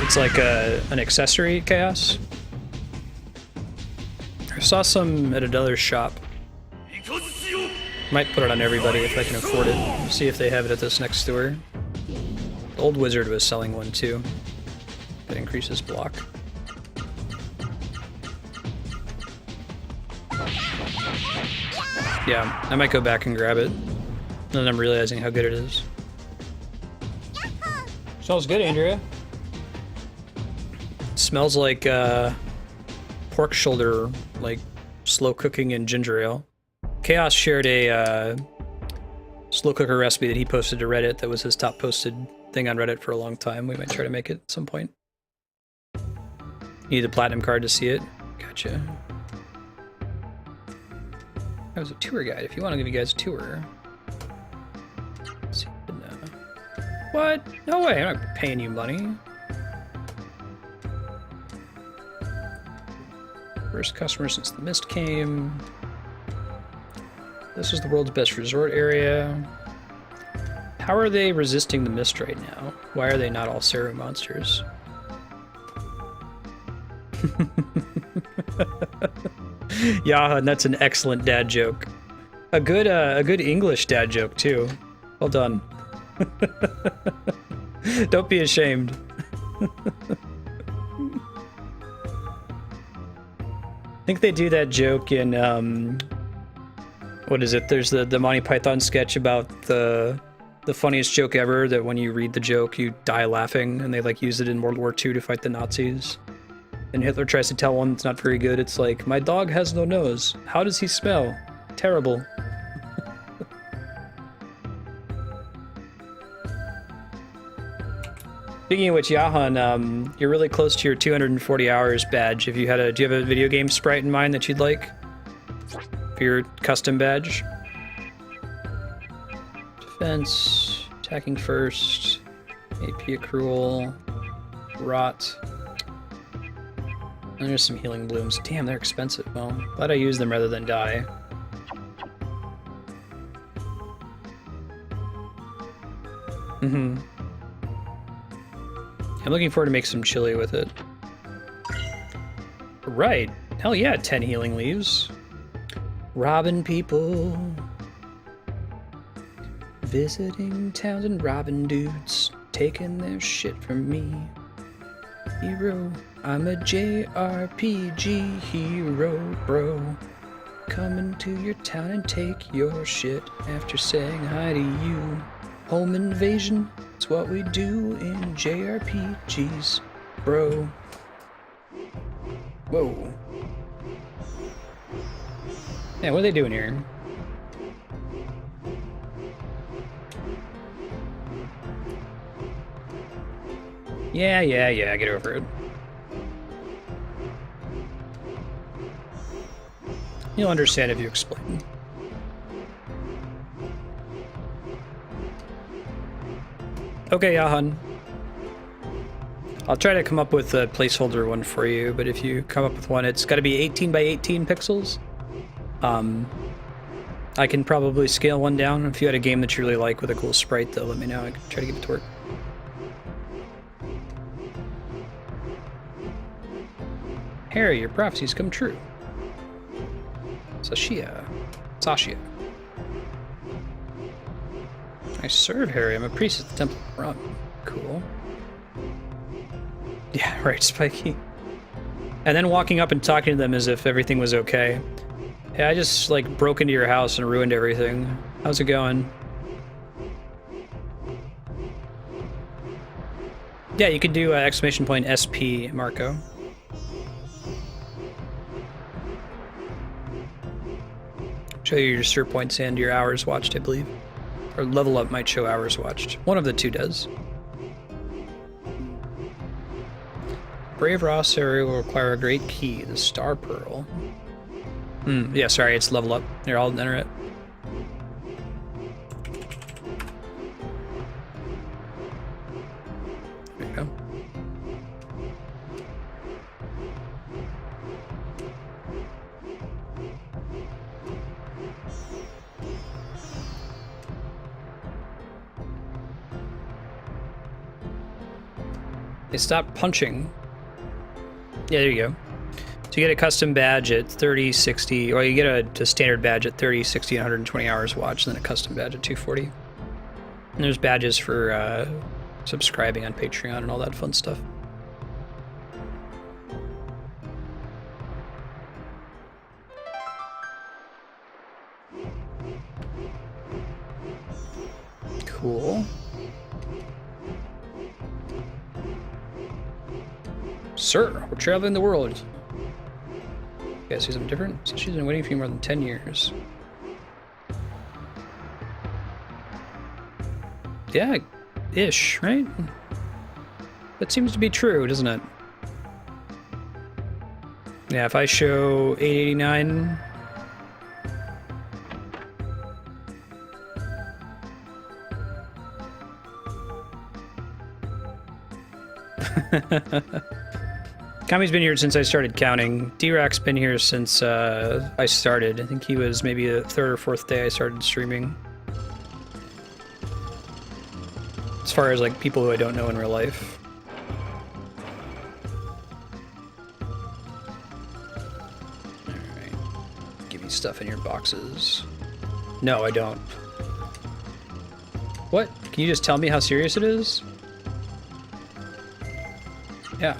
It's like an accessory chaos. I saw some at another shop. Might put it on everybody if I can afford it. See if they have it at this next store. The old wizard was selling one too. That increases block. Yeah, I might go back and grab it. Then I'm realizing how good it is. Smells good, Andrea. It smells like pork shoulder, like slow cooking in ginger ale. Chaos shared a slow cooker recipe that he posted to Reddit that was his top posted thing on Reddit for a long time. We might try to make it at some point. You need a platinum card to see it? Gotcha. That was a tour guide. If you want to give you guys a tour. Let's see, no. What? No way, I'm not paying you money. First customer since the mist came. This is the world's best resort area. How are they resisting the mist right now? Why are they not all Seru monsters? Yeah, and that's an excellent dad joke. A good English dad joke too. Well done. Don't be ashamed. I think they do that joke in what is it? There's the Monty Python sketch about the funniest joke ever, that when you read the joke you die laughing, and they like use it in World War II to fight the Nazis. And Hitler tries to tell one that's not very good. It's like, my dog has no nose. How does he smell? Terrible. Speaking of which, Yahan, you're really close to your 240 hours badge. If you had do you have a video game sprite in mind that you'd like for your custom badge? Defense, attacking first, AP accrual, rot. And there's some healing blooms. Damn, they're expensive. Well, glad I use them rather than die. I'm looking forward to make some chili with it. Right. Hell yeah, 10 healing leaves. Robbing people. Visiting towns and robbing dudes. Taking their shit from me. Hero. I'm a JRPG hero, bro. Coming to your town and take your shit after saying hi to you. Home invasion, it's what we do in JRPGs, bro. Whoa. Yeah, what are they doing here? Yeah, get over it. You'll understand if you explain. Okay, Yahan. I'll try to come up with a placeholder one for you, but if you come up with one, it's got to be 18 by 18 pixels. I can probably scale one down. If you had a game that you really like with a cool sprite, though, let me know. I can try to get it to work. Harry, your prophecies come true. Sashia. I serve Harry. I'm a priest at the Temple of Rum. Cool. Yeah, right, Spiky. And then walking up and talking to them as if everything was okay. Hey, I just, like, broke into your house and ruined everything. How's it going? Yeah, you could do exclamation point SP, Marco. Show you your stir points and your hours watched, I believe. Or level up might show hours watched. One of the two does. Brave Ra-Seru will require a great key, the Star Pearl. Yeah, sorry, it's level up. Here, I'll enter it. There you go. They stopped punching. Yeah, there you go. So you get a custom badge at 30, 60, or you get a standard badge at 30, 60, and 120 hours watched, and then a custom badge at 240. And there's badges for subscribing on Patreon and all that fun stuff. Cool. Sir, we're traveling the world. You guys see something different? So she's been waiting for you more than 10 years. Yeah, ish, right? That seems to be true, doesn't it? Yeah, if I show 889... Kami's been here since I started counting. D-Rack's been here since I started. I think he was maybe the third or fourth day I started streaming. As far as like people who I don't know in real life. Alright. Give me stuff in your boxes. No, I don't. What? Can you just tell me how serious it is? Yeah.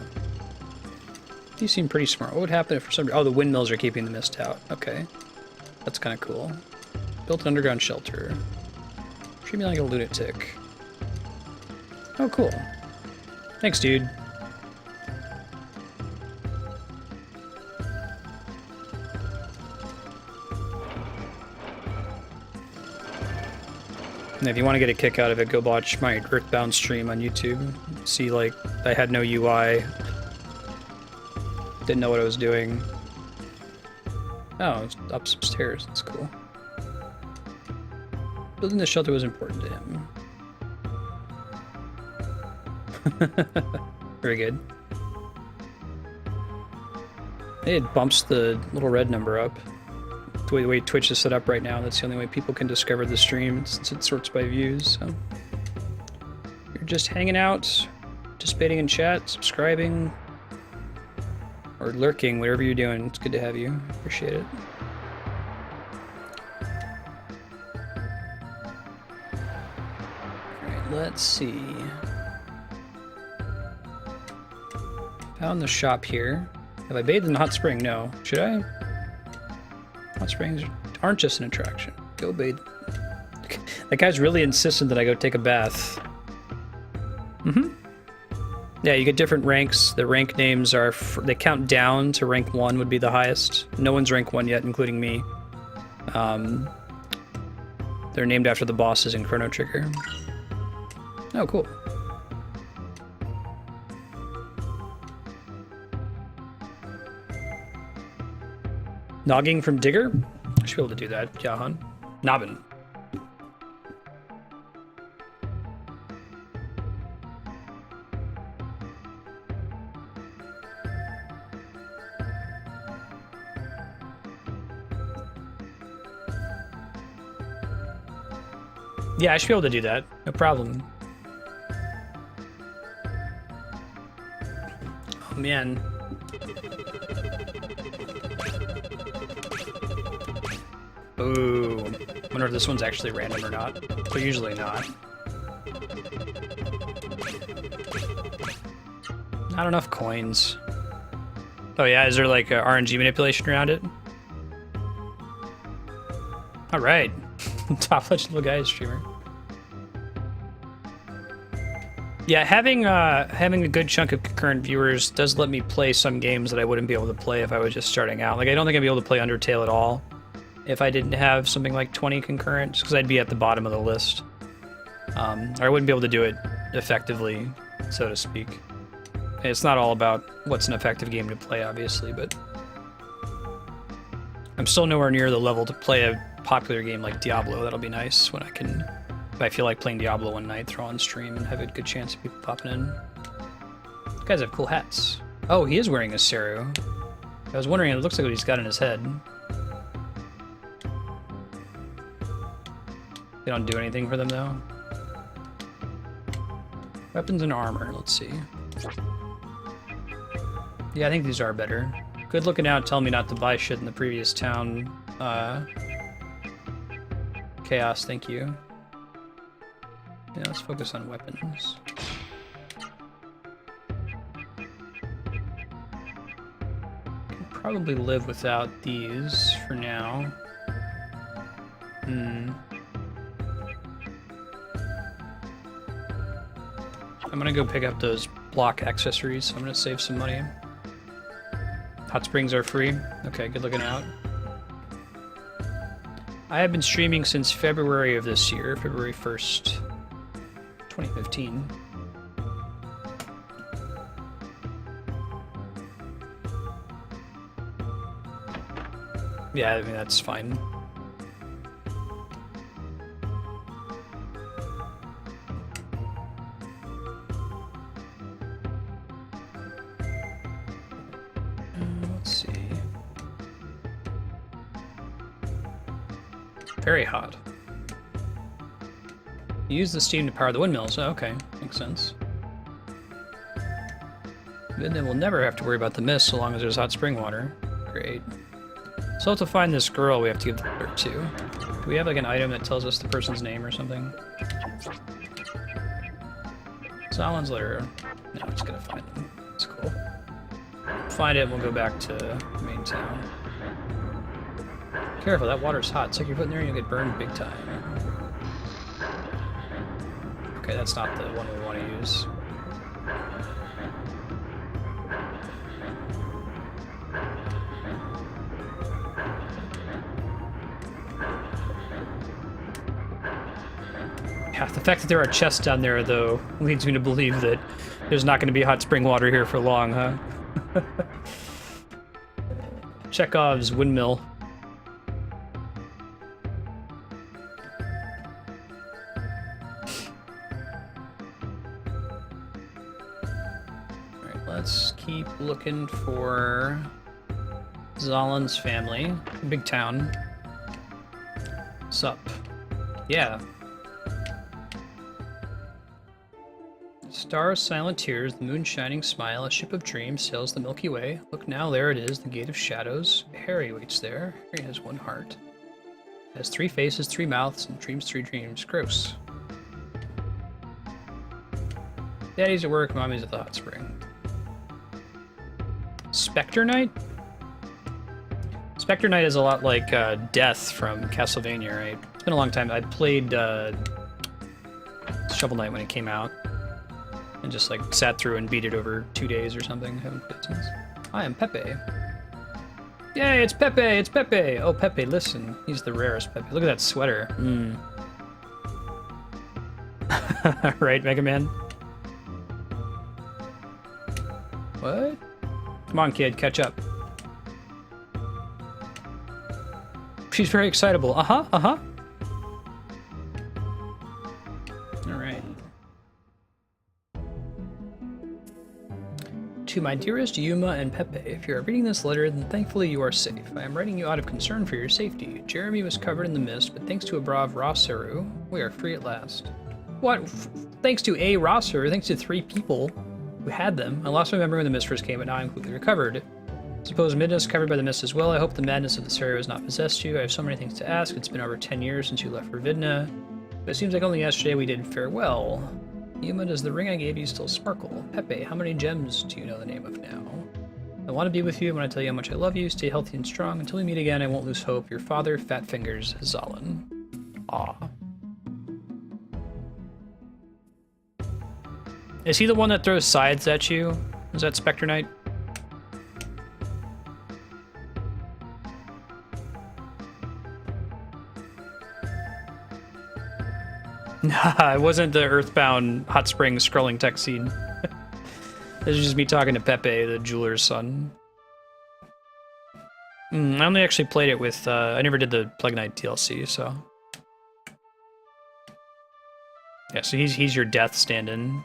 You seem pretty smart. What would happen if for some... Oh, the windmills are keeping the mist out. Okay. That's kind of cool. Built an underground shelter. Treat me like a lunatic. Oh, cool. Thanks, dude. And if you want to get a kick out of it, go watch my Earthbound stream on YouTube. See, like, I had no UI. Didn't know what I was doing. Oh, it's up some stairs. That's cool. Building the shelter was important to him. Very good. It bumps the little red number up. The way Twitch is set up right now, that's the only way people can discover the stream, since it sorts by views. So you're just hanging out, participating in chat, subscribing, or lurking, whatever you're doing. It's good to have you. Appreciate it. Alright, let's see. Found the shop here. Have I bathed in the hot spring? No. Should I? Hot springs aren't just an attraction. Go bathe. That guy's really insistent that I go take a bath. Yeah, you get different ranks. The rank names are... they count down to rank 1 would be the highest. No one's rank 1 yet, including me. They're named after the bosses in Chrono Trigger. Oh, cool. Nogging from Digger? I should be able to do that, Jahan. Nobbin. Yeah, I should be able to do that. No problem. Oh, man. Ooh. Wonder if this one's actually random or not. They're usually not. Not enough coins. Oh yeah, is there like a RNG manipulation around it? Alright. Top Legend Legaia streamer. Yeah, having a good chunk of concurrent viewers does let me play some games that I wouldn't be able to play if I was just starting out. Like, I don't think I'd be able to play Undertale at all if I didn't have something like 20 concurrent, just because I'd be at the bottom of the list. Or I wouldn't be able to do it effectively, so to speak. It's not all about what's an effective game to play, obviously, but I'm still nowhere near the level to play a popular game like Diablo. That'll be nice when I can, if I feel like playing Diablo one night, throw on stream and have a good chance of people popping in. These guys have cool hats. Oh, he is wearing a Ra-Seru. I was wondering, it looks like what he's got in his head. They don't do anything for them, though. Weapons and armor, let's see. Yeah, I think these are better. Good looking out, tell me not to buy shit in the previous town. Chaos, thank you. Yeah, let's focus on weapons. Can probably live without these for now. I'm gonna go pick up those block accessories, so I'm gonna save some money. Hot springs are free. Okay, good looking out. I have been streaming since February of this year, February 1st, 2015. Yeah, I mean, that's fine. Let's see. Very hot. Use the steam to power the windmills. Oh, okay, makes sense. Then we'll never have to worry about the mist so long as there's hot spring water. Great. So to find this girl, we have to give the letter to. Do we have like an item that tells us the person's name or something? Someone's letter. No, I'm just gonna find them. That's cool. Find it and we'll go back to the main town. Careful, that water's hot. It's like you're putting there and you'll get burned big time. Okay, that's not the one we want to use. Yeah, the fact that there are chests down there, though, leads me to believe that there's not going to be hot spring water here for long, huh? Chekhov's windmill. Alright, let's keep looking for Zalin's family. Big town. Sup? Yeah. Stars, silent tears, the moon shining smile, a ship of dreams sails the Milky Way. Look now, there it is, the gate of shadows. Harry waits there. Harry has one heart. Has 3 faces, 3 mouths, and dreams 3 dreams. Gross. Daddy's at work, mommy's at the hot spring. Spectre Knight? Spectre Knight is a lot like Death from Castlevania, right? It's been a long time. I played Shovel Knight when it came out. And just like sat through and beat it over 2 days or something. Haven't played since. I am Pepe. Yay, it's Pepe, it's Pepe! Oh, Pepe, listen. He's the rarest Pepe. Look at that sweater. Right, Mega Man? What? Come on, kid, catch up. She's very excitable. Uh-huh, uh-huh. Alright. To my dearest Yuma and Pepe, if you are reading this letter, then thankfully you are safe. I am writing you out of concern for your safety. Jeremi was covered in the mist, but thanks to a brave Ra-Seru, we are free at last. What? Thanks to a Ra-Seru, thanks to 3 people who had them. I lost my memory when the mist first came, but now I'm completely recovered. Suppose Midna is covered by the mist as well. I hope the madness of this area has not possessed you. I have so many things to ask. It's been over 10 years since you left for Vidna, but it seems like only yesterday we did farewell. Yuma, does the ring I gave you still sparkle? Pepe, how many gems do you know the name of now? I want to be with you. I want to tell you how much I love you. Stay healthy and strong. Until we meet again, I won't lose hope. Your father, Fat Fingers, Zalin. Aw. Is he the one that throws scythes at you? Is that Spectre Knight? Nah, it wasn't the Earthbound Hot Springs scrolling tech scene. This is just me talking to Pepe, the jeweler's son. I only actually played it with, I never did the Plague Knight DLC, so. Yeah, so he's your death stand-in.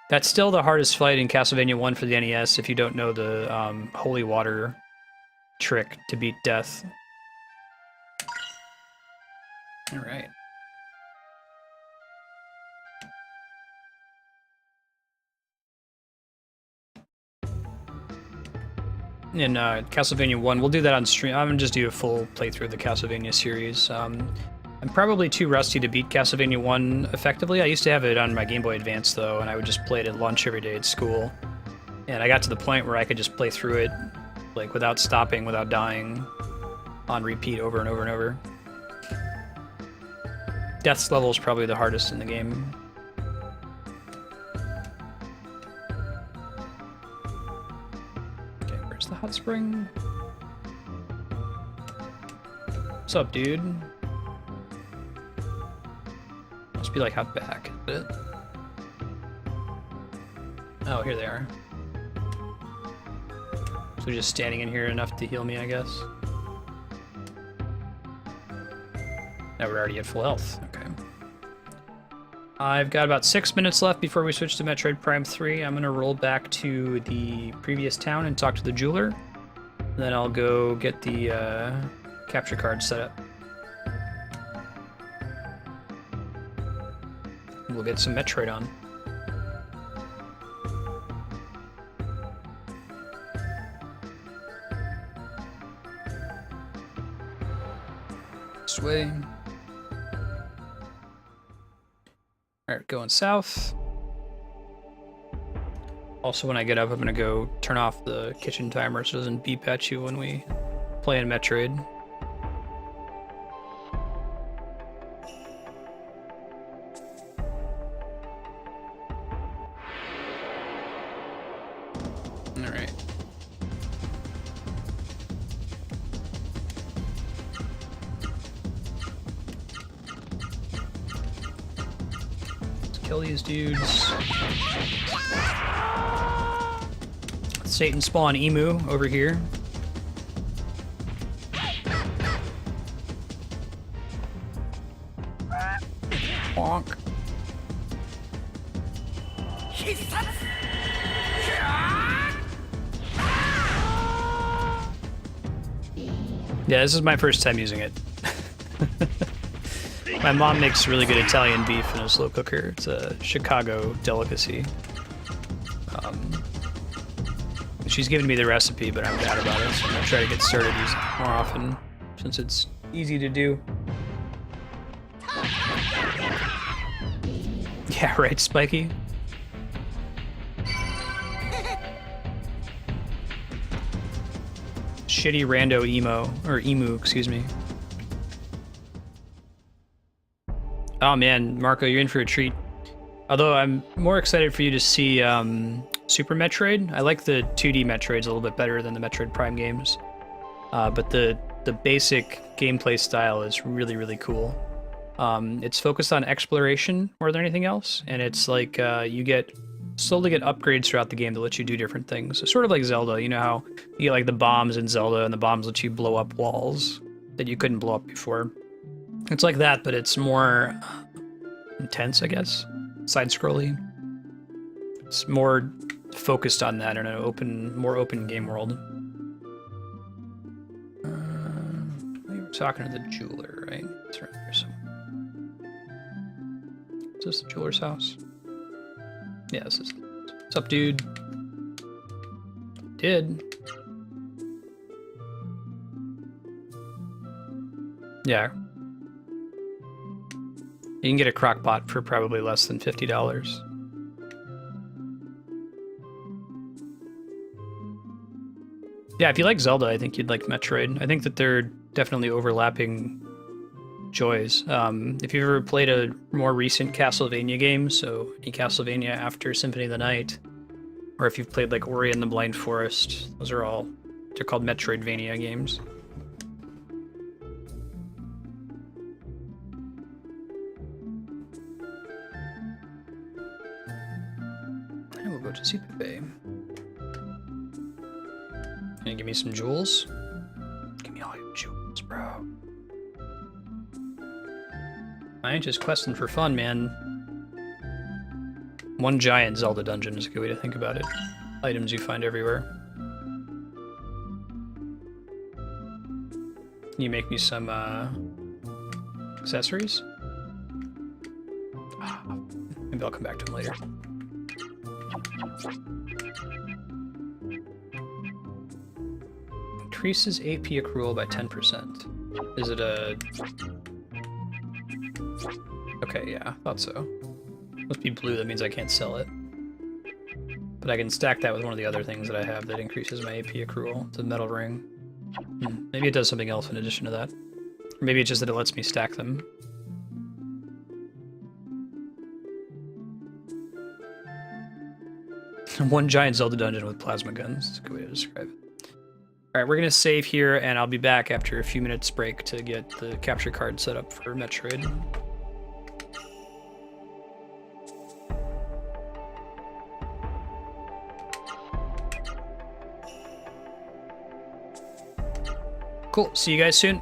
That's still the hardest fight in Castlevania 1 for the NES if you don't know the holy water trick to beat death. Alright. In Castlevania 1, we'll do that on stream. I'm gonna just do a full playthrough of the Castlevania series. I'm probably too rusty to beat Castlevania 1 effectively. I used to have it on my Game Boy Advance, though, and I would just play it at lunch every day at school. And I got to the point where I could just play through it, like, without stopping, without dying, on repeat over and over and over. Death's level is probably the hardest in the game. Okay, where's the hot spring? What's up, dude? Must be like out back, is it? Oh, here they are. So they're just standing in here enough to heal me, I guess. Now we're already at full health. Okay. I've got about 6 minutes left before we switch to Metroid Prime 3. I'm gonna roll back to the previous town and talk to the jeweler. Then I'll go get the capture card set up. We'll get some Metroid on. This way. Alright, going south. Also, when I get up, I'm gonna go turn off the kitchen timer so it doesn't beep at you when we play in Metroid. Alright. Let's kill these dudes. Satan spawn emu over here. Bonk. Yeah, this is my first time using it. My mom makes really good Italian beef in a slow cooker. It's a Chicago delicacy. She's given me the recipe, but I'm bad about it, so I'm gonna try to get started using it more often, since it's easy to do. Yeah, right, Spiky? Shitty rando emu, excuse me. Oh man, Marco, you're in for a treat. Although I'm more excited for you to see Super Metroid. I like the 2D Metroids a little bit better than the Metroid Prime games. but the basic gameplay style is really, really cool. It's focused on exploration more than anything else, and it's like you slowly get upgrades throughout the game that let you do different things. So sort of like Zelda, you know how you get like the bombs in Zelda, and the bombs let you blow up walls that you couldn't blow up before. It's like that, but it's more intense, I guess. Side-scrolly. It's more focused on that in an more open game world. We were talking to the jeweler, right? It's right there somewhere. Is this the jeweler's house? Yeah, this is. What's up, dude? Did. Yeah. You can get a crock pot for probably less than $50. Yeah, if you like Zelda, I think you'd like Metroid. I think that they're definitely overlapping joys. If you've ever played a more recent Castlevania game, so any Castlevania after Symphony of the Night, or if you've played like Ori and the Blind Forest, they're called Metroidvania games. And we'll go to Super. Gonna give me some jewels? Give me all your jewels, bro. I ain't just questing for fun, man. One giant Zelda dungeon is a good way to think about it. Items you find everywhere. Can you make me some accessories? Maybe I'll come back to them later. Increases AP accrual by 10%. Is it a... Okay, yeah, I thought so. Must be blue, that means I can't sell it. But I can stack that with one of the other things that I have that increases my AP accrual. It's a metal ring. Maybe it does something else in addition to that. Or maybe it's just that it lets me stack them. One giant Zelda dungeon with plasma guns. That's a good way to describe it. Alright, we're gonna save here, and I'll be back after a few minutes break to get the capture card set up for Metroid. Cool, see you guys soon.